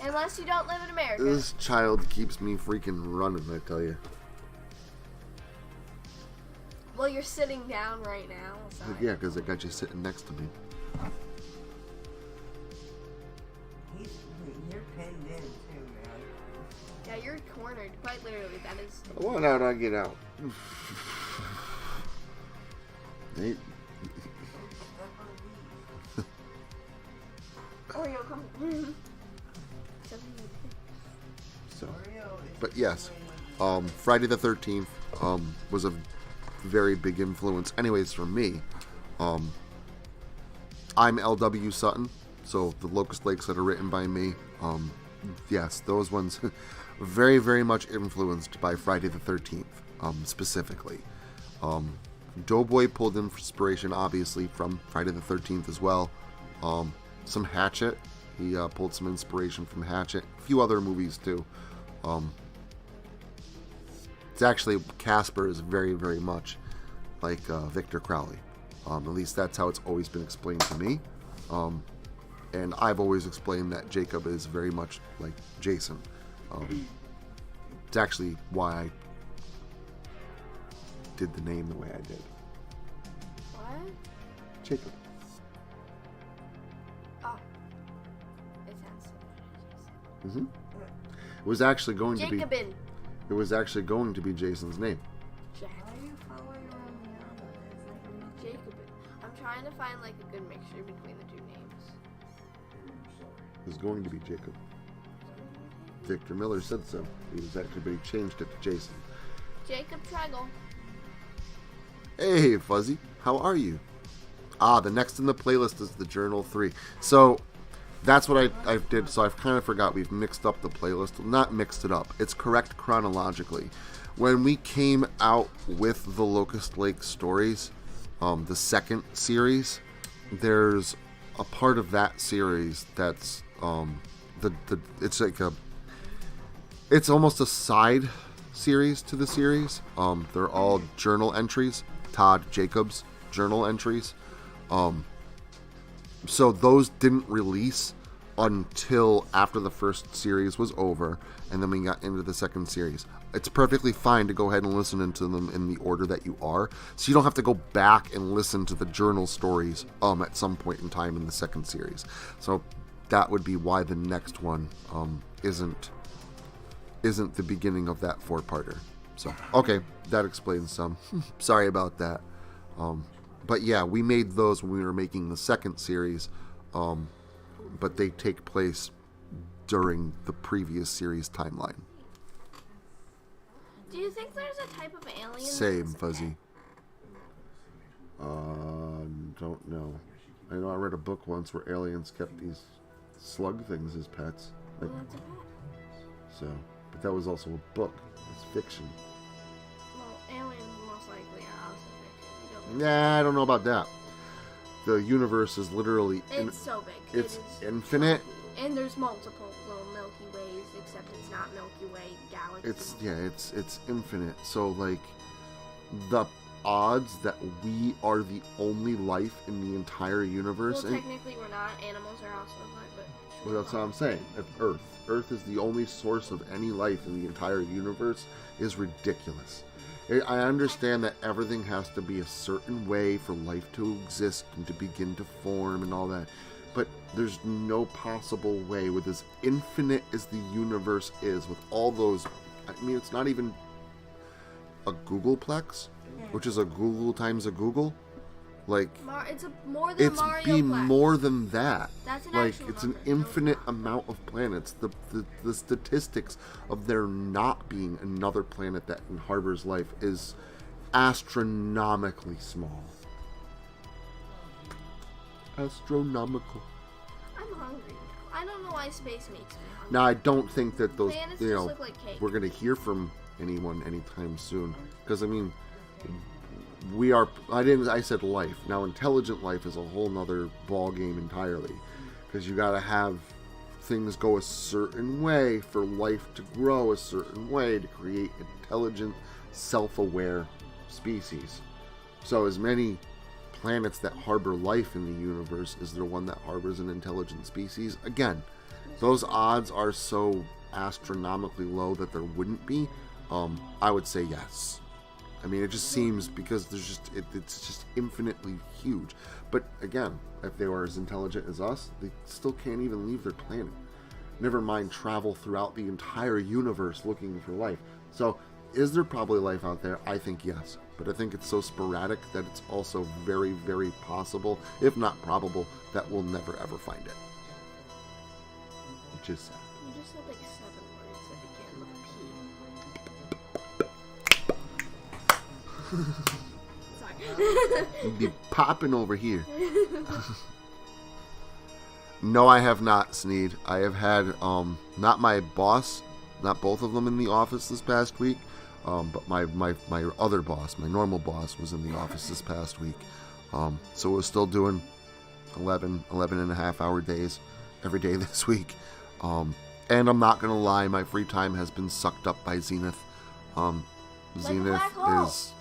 Unless you don't live in America. This child keeps me freaking running, I tell you. Well, you're sitting down right now. So Yeah, because I got you sitting next to me. You're pinned in too, man. Yeah, you're cornered. Quite literally, that is. I want out, I get out. Hey, Oreo, come. so, Oreo is but yes, playing with Friday the 13th was a very big influence. Anyways, for me, I'm L.W. Sutton, so the Locust Lakes that are written by me, yes, those ones very, very much influenced by Friday the 13th, specifically. Doughboy pulled inspiration, obviously, from Friday the 13th as well. Some Hatchet. He pulled some inspiration from Hatchet. A few other movies, too. It's actually, Casper is very, very much like Victor Crowley. At least that's how it's always been explained to me. And I've always explained that Jacob is very much like Jason. It's actually why I did the name the way I did. What? Jacob. Oh. It sounds so good. It was actually going to be. Jacobin. It was actually going to be Jason's name. Jack. Why are you following around me on it? It's like I'm not Jacobin. I'm trying to find like a good mixture between the two names. It was going to be Jacob. Victor Miller said so. He was actually, but he changed it to Jason. Jacob Treagle. Hey, Fuzzy. How are you? The next in the playlist is the Journal 3. So, that's what I did. So, I've kind of forgot. We've mixed up the playlist. Not mixed it up. It's correct chronologically. When we came out with the Locust Lake stories, the second series, there's a part of that series that's, it's like it's almost a side series to the series. They're all journal entries. Todd Jacobs journal entries. So those didn't release until after the first series was over, and then we got into the second series. It's perfectly fine to go ahead and listen to them in the order that you are, so you don't have to go back and listen to the journal stories at some point in time in the second series. So that would be why the next one isn't the beginning of that 4-parter. So, okay, that explains some. Sorry about that. But yeah, we made those when we were making the second series, but they take place during the previous series timeline. Do you think there's a type of alien? Same, Fuzzy. Don't know. I know I read a book once where aliens kept these slug things as pets. Like, Well, that's a pet. so, but that was also a book. It's fiction. Well, aliens most likely are also fiction. You don't Nah, I don't know about that. The universe is literally It's so big. it's It is infinite. And there's multiple little Milky Ways, except it's not Milky Way galaxy. It's infinite. So like the odds that we are the only life in the entire universe. Well, technically we're not. Animals are also alive, but Well, that's what I'm saying. If Earth is the only source of any life in the entire universe, is ridiculous. I understand that everything has to be a certain way for life to exist and to begin to form and all that, but there's no possible way with as infinite as the universe is, with all those. I mean, it's not even a Googleplex, which is a Google times a Google. Like, it's more than it's Mario be Plex. more than that. That's an like, actual it's an number. infinite amount of planets. The statistics of there not being another planet that harbors life is astronomically small. Astronomical. I'm hungry now. I don't know why space makes me hungry. Now, I don't think that those, Planets you just know, look like cake. we're going to hear from anyone anytime soon. Because, I mean, we are, I said life. Now, intelligent life is a whole nother ball game entirely. Because you got to have things go a certain way for life to grow a certain way to create intelligent, self-aware species. So as many planets that harbor life in the universe is there one that harbors an intelligent species? Again, those odds are so astronomically low that there wouldn't be. I would say yes. I mean, it just seems because there's just it's just infinitely huge. But again, if they were as intelligent as us, they still can't even leave their planet. Never mind travel throughout the entire universe looking for life. So, is there probably life out there? I think yes. But I think it's so sporadic that it's also very, very possible, if not probable, that we'll never ever find it. Which is sad. You just said like 7 words that begin with P. Sorry. You'd be popping over here. No, I have not, Sneed. I have had, not my boss, not both of them in the office this past week, but my other boss, my normal boss, was in the office this past week. So we're still doing 11 and a half hour days every day this week. And I'm not going to lie, my free time has been sucked up by Zenith. Zenith is,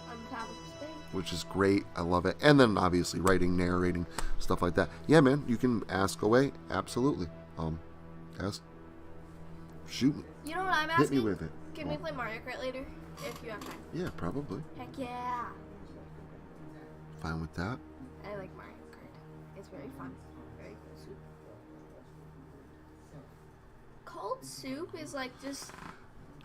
which is great. I love it. And then obviously writing, narrating, stuff like that. Yeah, man, you can ask away. Absolutely. Ask. Shoot me. You know what I'm asking? Hit me with it. Can we play Mario Kart later? If you have time. Yeah, probably. Heck yeah. Fine with that. I like Mario Kart. It's very fun. Very cool. cold soup is like just.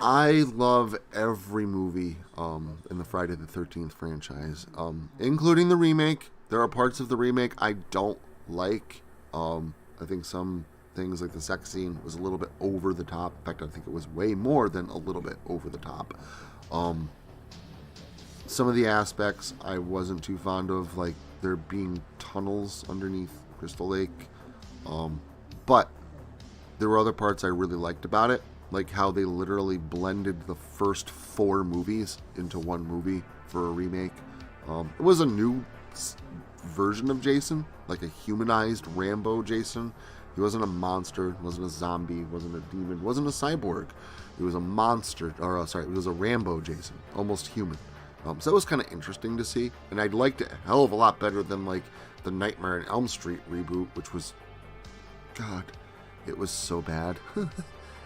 I love every movie in the Friday the 13th franchise, including the remake. There are parts of the remake I don't like. I think some things like the sex scene was a little bit over the top. In fact, I think it was way more than a little bit over the top. Some of the aspects I wasn't too fond of, like there being tunnels underneath Crystal Lake. But there were other parts I really liked about it, like how they literally blended the first 4 movies into one movie for a remake. It was a new version of Jason, like a humanized Rambo Jason. He wasn't a monster, wasn't a zombie, wasn't a demon, wasn't a cyborg. He was a monster, it was a Rambo Jason, almost human. So it was kind of interesting to see, and I liked it a hell of a lot better than like the Nightmare on Elm Street reboot, which was, God, it was so bad.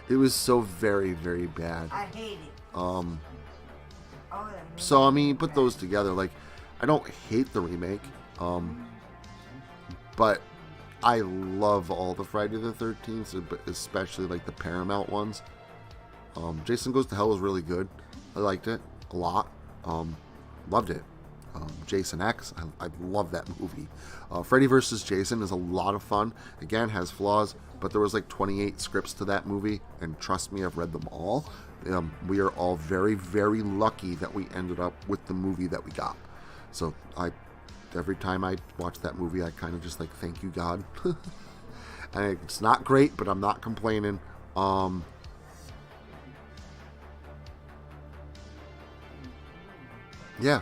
It was so very, very bad. I hate it. So I mean, put those together, like I don't hate the remake, but I love all the Friday the 13th, but especially like the Paramount ones. Jason Goes to Hell was really good. I liked it a lot. Loved it. Jason X, I love that movie. Freddy vs. Jason is a lot of fun. Again, has flaws, but there was like 28 scripts to that movie, and trust me, I've read them all. We are all very, very lucky that we ended up with the movie that we got. So every time I watch that movie, I kind of just like, thank you, God. And it's not great, but I'm not complaining. Yeah.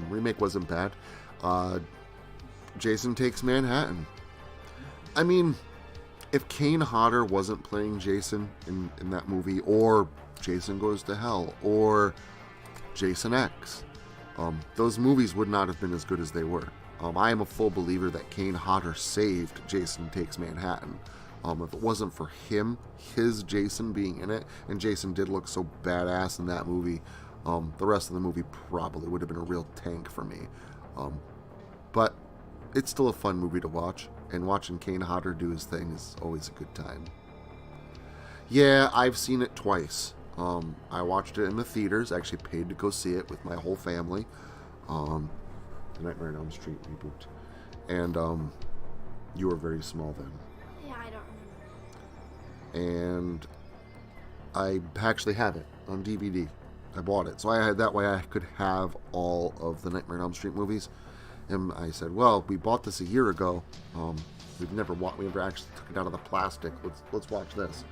Remake wasn't bad. Jason Takes Manhattan. I mean, if Kane Hodder wasn't playing Jason in that movie, or Jason Goes to Hell, or Jason X, those movies would not have been as good as they were. I am a full believer that Kane Hodder saved Jason Takes Manhattan. If it wasn't for him, his Jason being in it, and Jason did look so badass in that movie, the rest of the movie probably would have been a real tank for me. But it's still a fun movie to watch, and watching Kane Hodder do his thing is always a good time. Yeah, I've seen it twice. I watched it in the theaters. I actually paid to go see it with my whole family. The Nightmare on Elm Street reboot. And you were very small then. Yeah, I don't remember. And I actually have it on DVD. I bought it, so I had that way I could have all of the Nightmare on Elm Street movies. And I said, "Well, we bought this a year ago. We never actually took it out of the plastic. Let's watch this."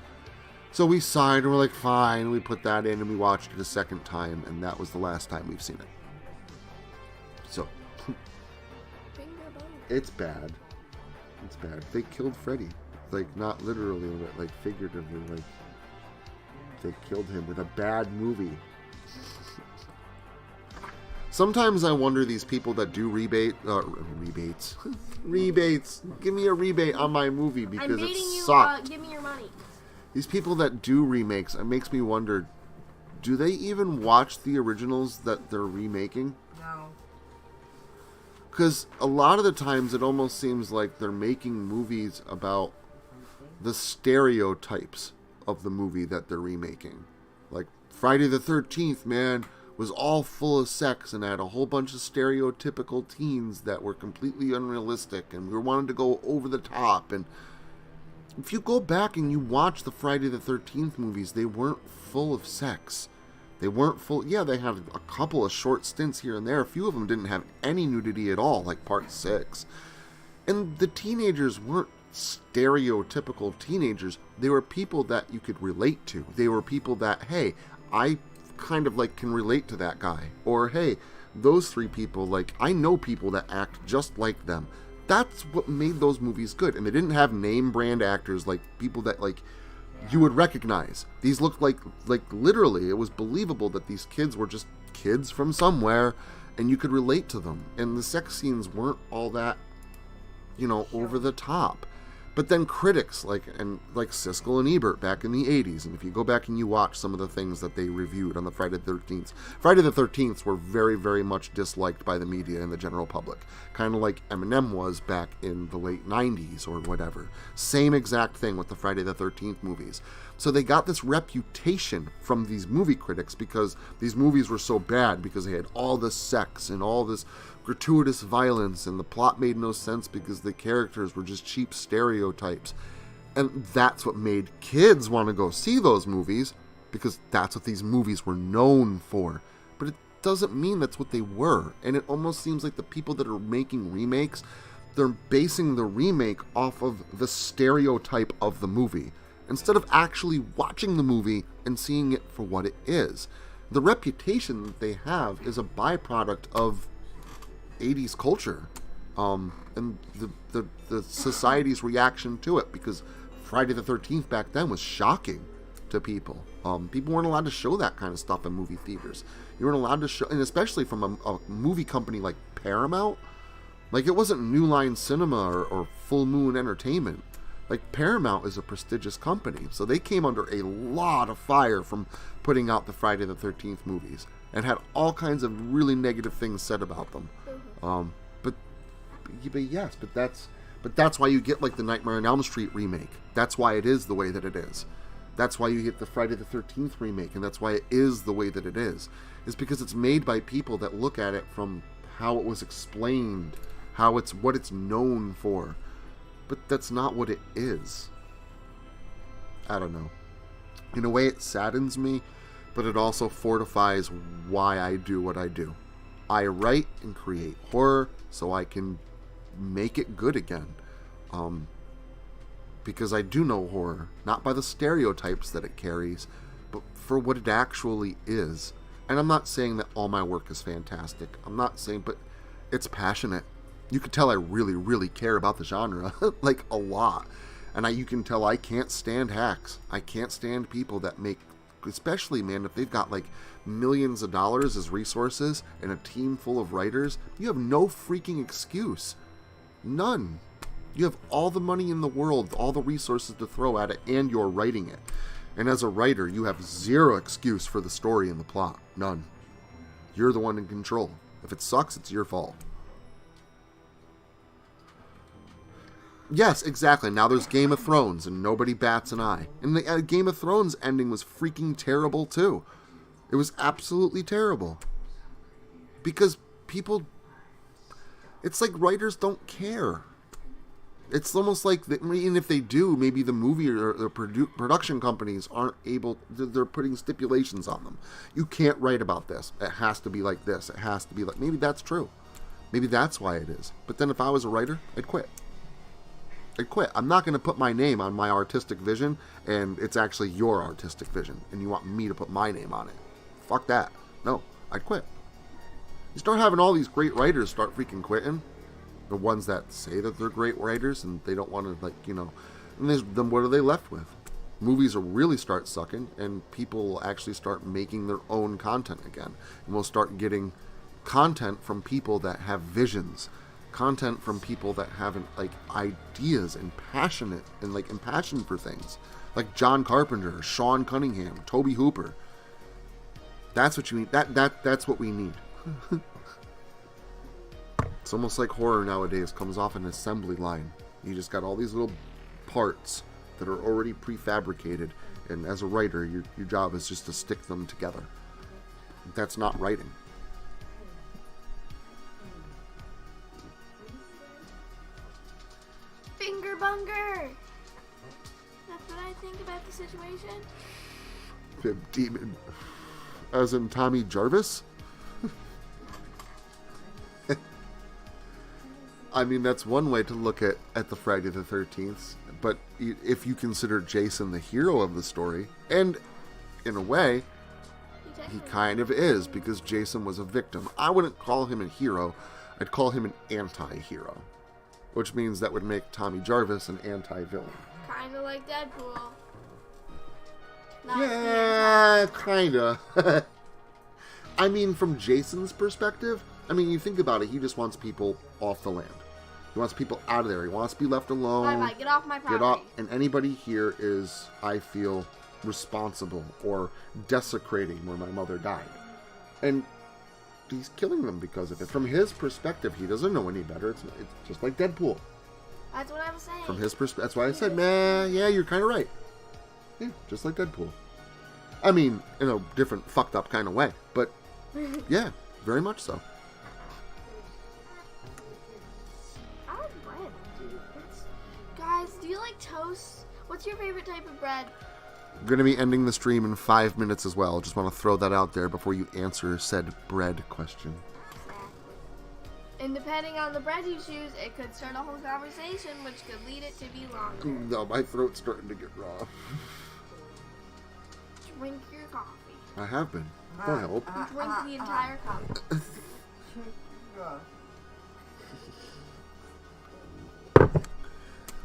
So we signed, and we're like, "Fine." We put that in, and we watched it a second time, and that was the last time we've seen it. So it's bad. It's bad. They killed Freddy, like not literally, but like figuratively, like they killed him with a bad movie. Sometimes I wonder, these people that do rebates. Rebates. Give me a rebate on my movie because it sucked. Give me your money. These people that do remakes, it makes me wonder, do they even watch the originals that they're remaking? No. Because a lot of the times it almost seems like they're making movies about the stereotypes of the movie that they're remaking. Like Friday the 13th, man, was all full of sex and had a whole bunch of stereotypical teens that were completely unrealistic, and we wanted to go over the top. And if you go back and you watch the Friday the 13th movies, they weren't full of sex. They weren't full. Yeah, they had a couple of short stints here and there. A few of them didn't have any nudity at all, like part 6. And the teenagers weren't stereotypical teenagers. They were people that you could relate to. They were people that, hey, I kind of like can relate to that guy. Or, hey, those 3 people, like, I know people that act just like them. That's what made those movies good. And they didn't have name brand actors, like people that, like, you would recognize. These looked like literally, it was believable that these kids were just kids from somewhere, and you could relate to them. And the sex scenes weren't all that, over the top. But then critics like Siskel and Ebert back in the 80s, and if you go back and you watch some of the things that they reviewed on the Friday the 13th, Friday the 13th were very, very much disliked by the media and the general public. Kind of like Eminem was back in the late 90s or whatever. Same exact thing with the Friday the 13th movies. So they got this reputation from these movie critics because these movies were so bad because they had all this sex and all this gratuitous violence, and the plot made no sense because the characters were just cheap stereotypes. And that's what made kids want to go see those movies, because that's what these movies were known for. But it doesn't mean that's what they were. And it almost seems like the people that are making remakes, they're basing the remake off of the stereotype of the movie, instead of actually watching the movie and seeing it for what it is. The reputation that they have is a byproduct of 80s culture, and the society's reaction to it, because Friday the 13th back then was shocking to people. People weren't allowed to show that kind of stuff in movie theaters. You weren't allowed to show, and especially from a movie company like Paramount. Like, it wasn't New Line Cinema or Full Moon Entertainment. Like, Paramount is a prestigious company, so they came under a lot of fire from putting out the Friday the 13th movies, and had all kinds of really negative things said about them. But that's why you get like the Nightmare on Elm Street remake. That's why it is the way that it is. That's why you get the Friday the 13th remake, and that's why it is the way that it is. It's because it's made by people that look at it from how it was explained, what it's known for. But that's not what it is. I don't know. In a way, it saddens me, but it also fortifies why I do what I do. I write and create horror so I can make it good again. Because I do know horror, not by the stereotypes that it carries, but for what it actually is. And I'm not saying that all my work is fantastic. I'm not saying, but it's passionate. You can tell I really, really care about the genre, like a lot. And you can tell I can't stand hacks. I can't stand people that make, especially, man, if they've got like millions of dollars as resources and a team full of writers, you have no freaking excuse. None. You have all the money in the world, all the resources to throw at it, and you're writing it. And as a writer, you have zero excuse for the story and the plot. None. You're the one in control. If it sucks, it's your fault. Yes, exactly. Now there's Game of Thrones, and nobody bats an eye. And the Game of Thrones ending was freaking terrible, too. It was absolutely terrible. Because people... It's like writers don't care. It's almost like, and if they do, maybe the movie or the production companies aren't able... They're putting stipulations on them. You can't write about this. It has to be like this. It has to be like... Maybe that's true. Maybe that's why it is. But then if I was a writer, I'd quit. I'm not going to put my name on my artistic vision, and it's actually your artistic vision, and you want me to put my name on it. Fuck that. No, I'd quit. You start having all these great writers start freaking quitting. The ones that say that they're great writers, and they don't want to, and then what are they left with? Movies will really start sucking, and people will actually start making their own content again. And we'll start getting content from people that have visions. Content from people that have ideas and passionate and impassioned for things, like John Carpenter, Sean Cunningham, Toby Hooper. That's what you need. That's what we need. It's almost like horror nowadays comes off an assembly line. You just got all these little parts that are already prefabricated, and as a writer, your job is just to stick them together. That's not writing. Bunger. That's what I think about the situation. Demon. As in Tommy Jarvis? I mean, that's one way to look at the Friday the 13th. But if you consider Jason the hero of the story, and in a way, he kind of is, because Jason was a victim. I wouldn't call him a hero. I'd call him an anti-hero. Which means that would make Tommy Jarvis an anti-villain. Kind of like Deadpool. Yeah, kind of. I mean, from Jason's perspective, you think about it, he just wants people off the land. He wants people out of there. He wants to be left alone. Bye-bye. Get off my property. Get off. And anybody here is, I feel, responsible or desecrating where my mother died. And he's killing them because of it. From his perspective, he doesn't know any better. It's just like Deadpool. That's what I was saying. From his perspective, that's why I said, man, yeah, you're kind of right. Yeah, just like Deadpool. I mean, in a different, fucked up kind of way. But, yeah, very much so. I like bread, dude. Guys, do you like toast? What's your favorite type of bread? I'm going to be ending the stream in 5 minutes as well. Just want to throw that out there before you answer said bread question. And depending on the bread you choose, it could start a whole conversation, which could lead it to be longer. No, my throat's starting to get raw. Drink your coffee. I have been. Don't help. Drink the entire cup.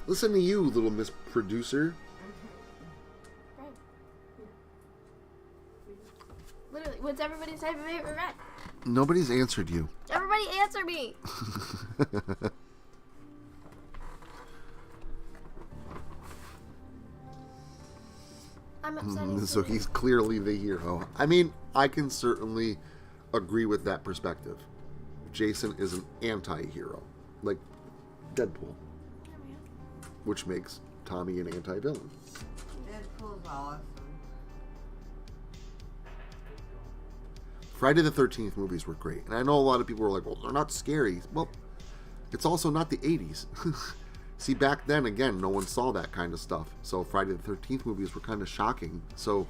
Listen to you, little Miss Producer. Right. Literally, what's everybody's type of favorite bread? Nobody's answered you. Everybody answer me! I'm upsetting. So he's clearly the hero. I mean, I can certainly agree with that perspective. Jason is an anti-hero. Like Deadpool. Which makes Tommy an anti-villain. Deadpool's awesome. Friday the 13th movies were great. And I know a lot of people were like, well, they're not scary. Well, it's also not the 80s. See, back then, again, no one saw that kind of stuff. So Friday the 13th movies were kind of shocking. So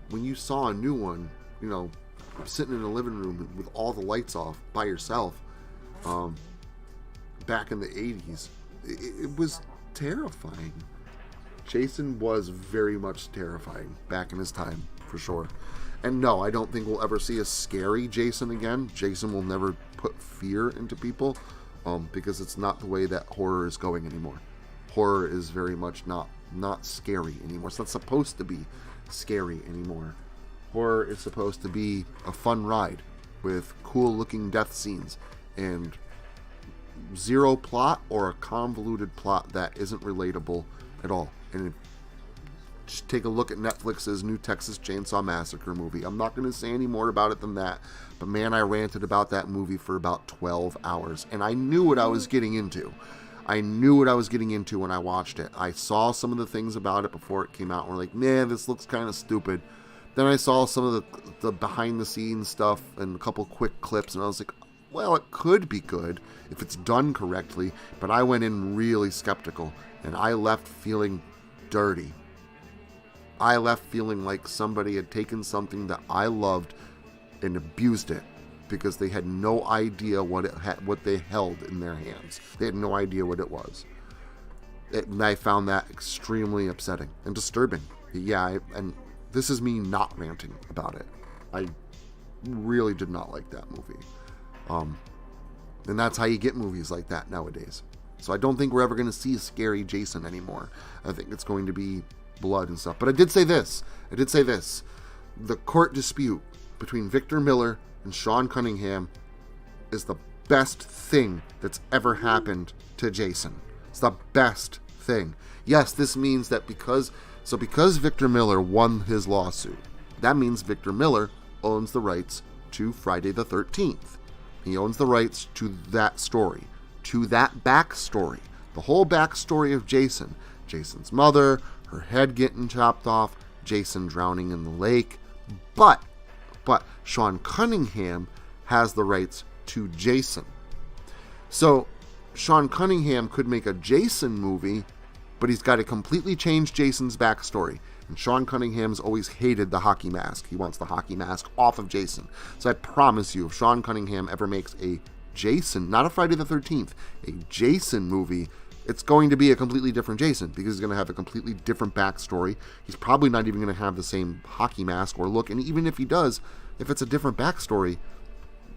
when you saw a new one, you know, sitting in a living room with all the lights off by yourself, back in the 80s, it was terrifying. Jason was very much terrifying back in his time, for sure. And no, I don't think we'll ever see a scary Jason again. Jason will never put fear into people, because it's not the way that horror is going anymore. Horror is very much not scary anymore. It's not supposed to be scary anymore. Horror is supposed to be a fun ride with cool looking death scenes and zero plot or a convoluted plot that isn't relatable at all. And just take a look at Netflix's new Texas Chainsaw Massacre movie. I'm not going to say any more about it than that, but man, I ranted about that movie for about 12 hours, and I knew what I was getting into. I knew what I was getting into when I watched it. I saw some of the things about it before it came out, and we're like, man, this looks kind of stupid. Then I saw some of the behind-the-scenes stuff and a couple quick clips, and I was like, well, it could be good if it's done correctly, but I went in really skeptical, and I left feeling dirty. I left feeling like somebody had taken something that I loved and abused it because they had no idea what they held in their hands. They had no idea what it was. And I found that extremely upsetting and disturbing. Yeah, and this is me not ranting about it. I really did not like that movie. And that's how you get movies like that nowadays. So I don't think we're ever going to see a scary Jason anymore. I think it's going to be blood and stuff. But I did say this. The court dispute between Victor Miller and Sean Cunningham is the best thing that's ever happened to Jason. It's the best thing. Yes, this means that because Victor Miller won his lawsuit, that means Victor Miller owns the rights to Friday the 13th. He owns the rights to that story, to that backstory, the whole backstory of Jason. Jason's mother, her head getting chopped off, Jason drowning in the lake. But Sean Cunningham has the rights to Jason. So Sean Cunningham could make a Jason movie, but he's got to completely change Jason's backstory. And Sean Cunningham's always hated the hockey mask. He wants the hockey mask off of Jason. So I promise you, if Sean Cunningham ever makes a Jason, not a Friday the 13th, a Jason movie, it's going to be a completely different Jason because he's going to have a completely different backstory. He's probably not even going to have the same hockey mask or look. And even if he does, if it's a different backstory,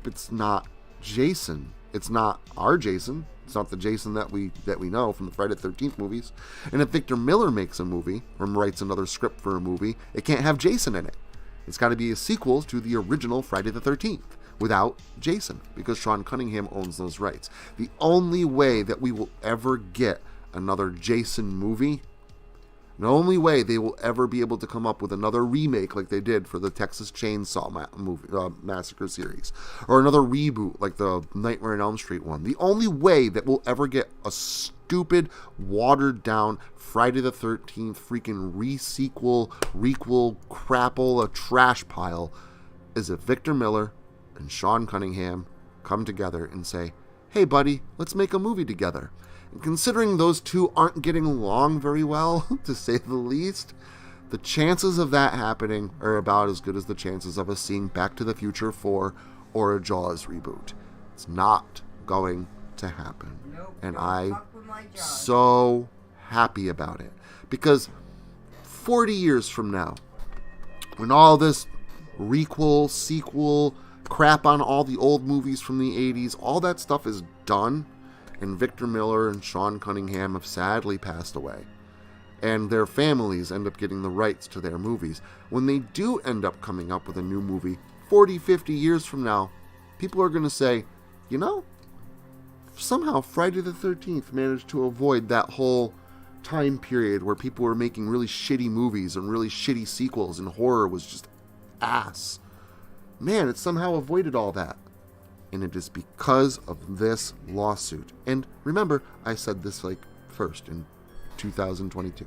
it's not Jason. It's not our Jason. It's not the Jason that we know from the Friday the 13th movies. And if Victor Miller makes a movie or writes another script for a movie, it can't have Jason in it. It's got to be a sequel to the original Friday the 13th, without Jason, because Sean Cunningham owns those rights. The only way that we will ever get another Jason movie, the only way they will ever be able to come up with another remake like they did for the Texas Chainsaw Massacre series, or another reboot like the Nightmare on Elm Street one, the only way that we'll ever get a stupid, watered-down Friday the 13th freaking requel, crapple, a trash pile, is if Victor Miller and Sean Cunningham come together and say, hey buddy, let's make a movie together. And considering those two aren't getting along very well, to say the least, the chances of that happening are about as good as the chances of us seeing Back to the Future 4 or a Jaws reboot. It's not going to happen. Nope, and don't I'm fuck with my Jaws. so happy about it. Because 40 years from now, when all this requel, sequel, crap on all the old movies from the 80s, all that stuff is done, and Victor Miller and Sean Cunningham have sadly passed away, and their families end up getting the rights to their movies. When they do end up coming up with a new movie 40, 50 years from now, people are going to say, you know, somehow Friday the 13th managed to avoid that whole time period where people were making really shitty movies and really shitty sequels and horror was just ass. Man, it somehow avoided all that. And it is because of this lawsuit. And remember, I said this first in 2022.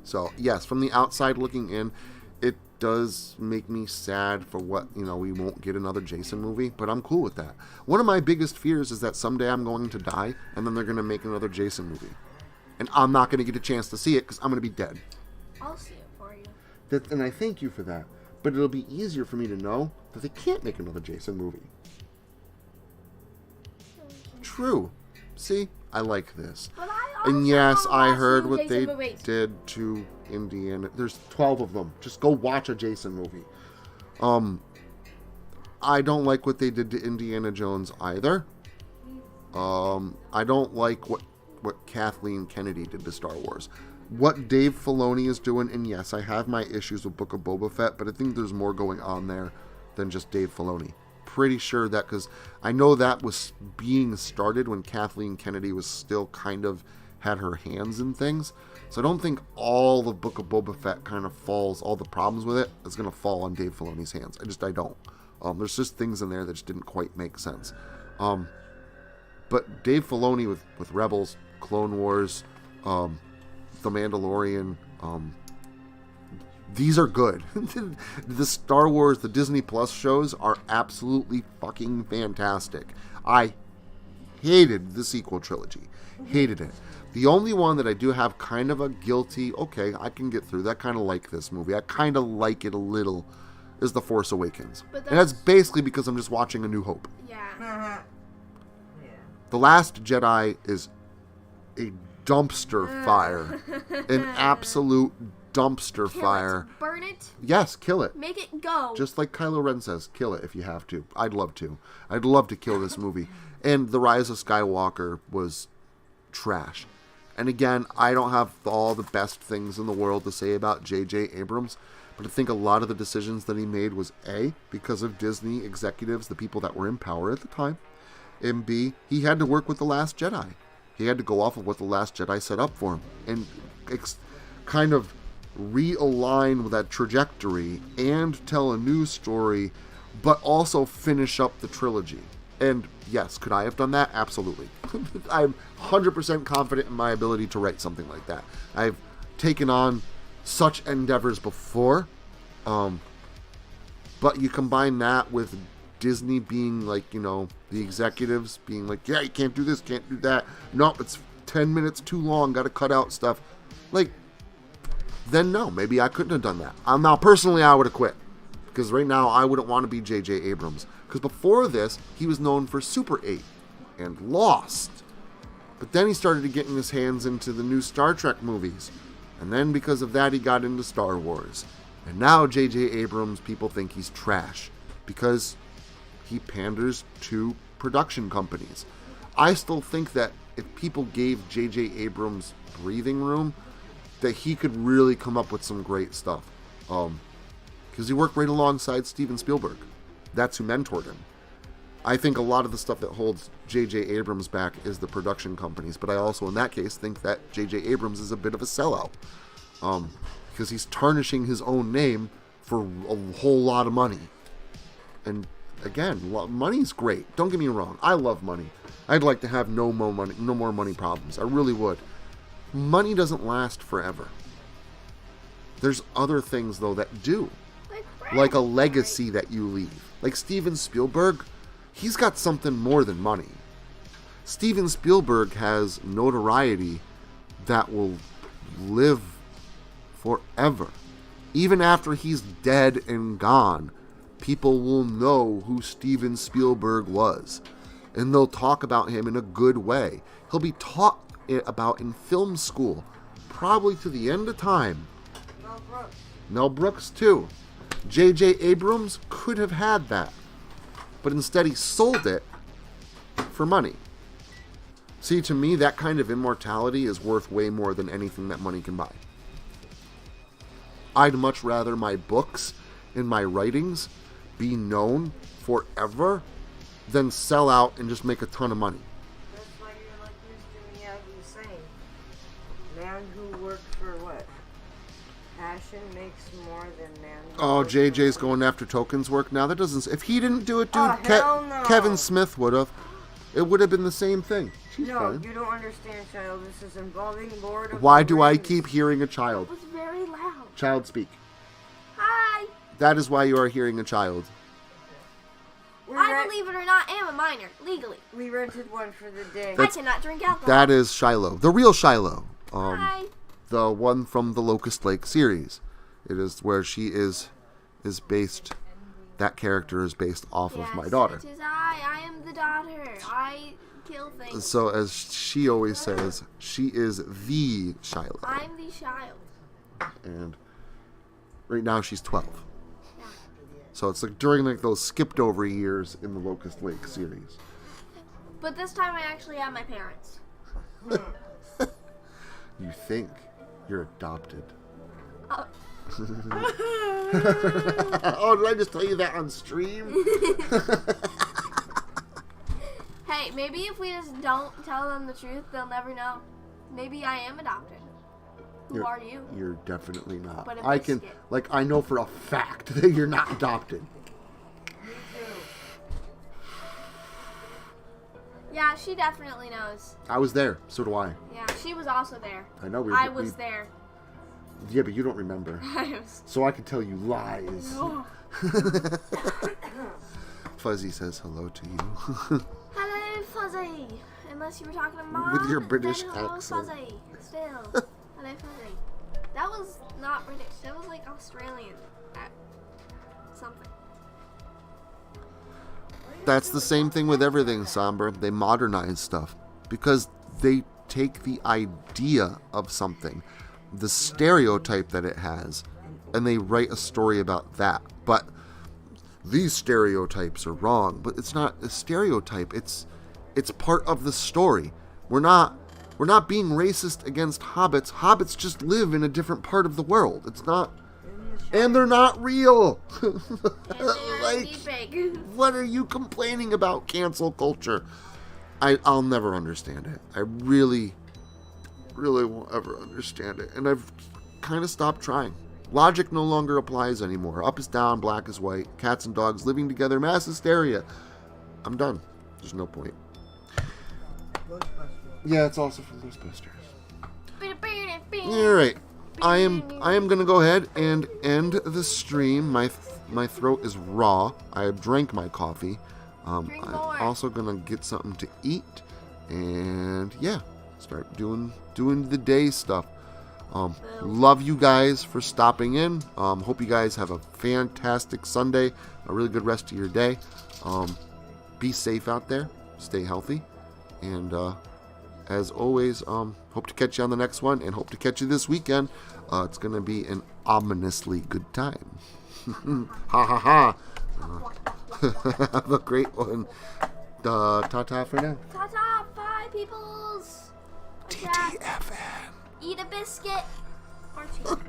So, yes, from the outside looking in, it does make me sad for what, we won't get another Jason movie, but I'm cool with that. One of my biggest fears is that someday I'm going to die, and then they're going to make another Jason movie. And I'm not going to get a chance to see it because I'm going to be dead. I'll see it for you. And I thank you for that. But it'll be easier for me to know that they can't make another Jason movie. True. See? I like this. But I also And yes, I heard watched what Jason they movies. did to Indiana. There's 12 of them. Just go watch a Jason movie. I don't like what they did to Indiana Jones either. I don't like what Kathleen Kennedy did to Star Wars. What Dave Filoni is doing, and yes, I have my issues with Book of Boba Fett, but I think there's more going on there than just Dave Filoni. Pretty sure that, because I know that was being started when Kathleen Kennedy was still kind of had her hands in things. So I don't think all the Book of Boba Fett kind of falls, all the problems with it is going to fall on Dave Filoni's hands. I don't. There's just things in there that just didn't quite make sense. But Dave Filoni with Rebels, Clone Wars, The Mandalorian, these are good. The Star Wars, the Disney Plus shows are absolutely fucking fantastic. I hated the sequel trilogy. Hated it. The only one that I do have kind of a guilty, okay, I can get through that, kind of like this movie, I kind of like it a little, is The Force Awakens. And that's basically because I'm just watching A New Hope. Yeah. The Last Jedi is a dumpster fire. An absolute dumpster fire. Burn it. Yes, kill it. Make it go. Just like Kylo Ren says, kill it if you have to. I'd love to. I'd love to kill this movie. And The Rise of Skywalker was trash. And again, I don't have all the best things in the world to say about J.J. Abrams, but I think a lot of the decisions that he made was A, because of Disney executives, the people that were in power at the time, and B, he had to work with The Last Jedi. He had to go off of what The Last Jedi set up for him and kind of realign with that trajectory and tell a new story, but also finish up the trilogy. And yes, could I have done that? Absolutely. I'm 100% confident in my ability to write something like that. I've taken on such endeavors before, but you combine that with Disney being like, the executives being like, yeah, you can't do this, can't do that. Nope, it's 10 minutes too long, gotta cut out stuff. Then no, maybe I couldn't have done that. Now, personally, I would have quit. Because right now, I wouldn't want to be J.J. Abrams. Because before this, he was known for Super 8 and Lost. But then he started getting his hands into the new Star Trek movies. And then because of that, he got into Star Wars. And now J.J. Abrams, people think he's trash. Because he panders to production companies. I still think that if people gave J.J. Abrams breathing room, that he could really come up with some great stuff. because he worked right alongside Steven Spielberg. That's who mentored him. I think a lot of the stuff that holds J.J. Abrams back is the production companies, but I also, in that case, think that J.J. Abrams is a bit of a sellout, because he's tarnishing his own name for a whole lot of money. And again, money's great. Don't get me wrong. I love money. I'd like to have no more money problems. I really would. Money doesn't last forever. There's other things, though, that do. Like a legacy that you leave. Like Steven Spielberg, he's got something more than money. Steven Spielberg has notoriety that will live forever. Even after he's dead and gone, people will know who Steven Spielberg was. And they'll talk about him in a good way. He'll be taught about in film school, probably to the end of time. Mel Brooks, too. J.J. Abrams could have had that, but instead he sold it for money. See, to me, that kind of immortality is worth way more than anything that money can buy. I'd much rather my books and my writings be known forever than sell out and just make a ton of money. That's why you're like Mr. Miyagi saying, man who worked for what? Passion makes more than man. Oh, JJ's going after Token's work now. That doesn't. If he didn't do it, dude, Oh, hell no. Kevin Smith would have. It would have been the same thing. She's No, fine. you don't understand, child. This is involving Lord of Why the do I Rings. keep hearing a child? It was very loud. Child speak. Hi. That is why you are hearing a child. I, believe it or not, am a minor, legally. We rented one for the day. I cannot drink alcohol. That is Shiloh, the real Shiloh. Hi. The one from the Locust Lake series. It is where she is based. That character is based off of my daughter. It is I am the daughter. I kill things. So as she always says, she is the Shiloh. I'm the child. And right now she's 12. So it's like during like those skipped over years in the Locust Lake series. But this time I actually have my parents. You think you're adopted. Oh. Oh, did I just tell you that on stream? Hey, maybe if we just don't tell them the truth, they'll never know. Maybe I am adopted. Who are you? You're definitely not. But a I can, biscuit. like, I know for a fact that you're not adopted. Yeah, she definitely knows. I was there. So do I. Yeah, she was also there. I know. I was there. Yeah, but you don't remember. I was. So I can tell you lies. Oh. Fuzzy says hello to you. Hello, Fuzzy. Unless you were talking to Mom. With your British then hello, accent. Fuzzy. Still. Hello, Fuzzy. That was not British. That was like Australian. Something. That's the same thing with everything, Somber. They modernize stuff because they take the idea of something, the stereotype that it has, and they write a story about that. But these stereotypes are wrong. But it's not a stereotype. It's part of the story. We're not being racist against hobbits. Hobbits just live in a different part of the world. It's not. And they're not real. Like, what are you complaining about, cancel culture? I'll never understand it. I really, really won't ever understand it. And I've kind of stopped trying. Logic no longer applies anymore. Up is down, black is white. Cats and dogs living together, mass hysteria. I'm done. There's no point. Yeah, it's also from Ghostbusters. All right. I am gonna go ahead and end the stream. My throat is raw. I drank my coffee. I'm also gonna get something to eat, and yeah, start doing the day stuff. Love you guys for stopping in. Hope you guys have a fantastic Sunday, a really good rest of your day. Be safe out there. Stay healthy, and as always, hope to catch you on the next one, and hope to catch you this weekend. It's going to be an ominously good time. Ha ha ha. Have a great one. Ta-ta for now. Ta-ta, bye, peoples. TTFN. Eat a biscuit. Or two.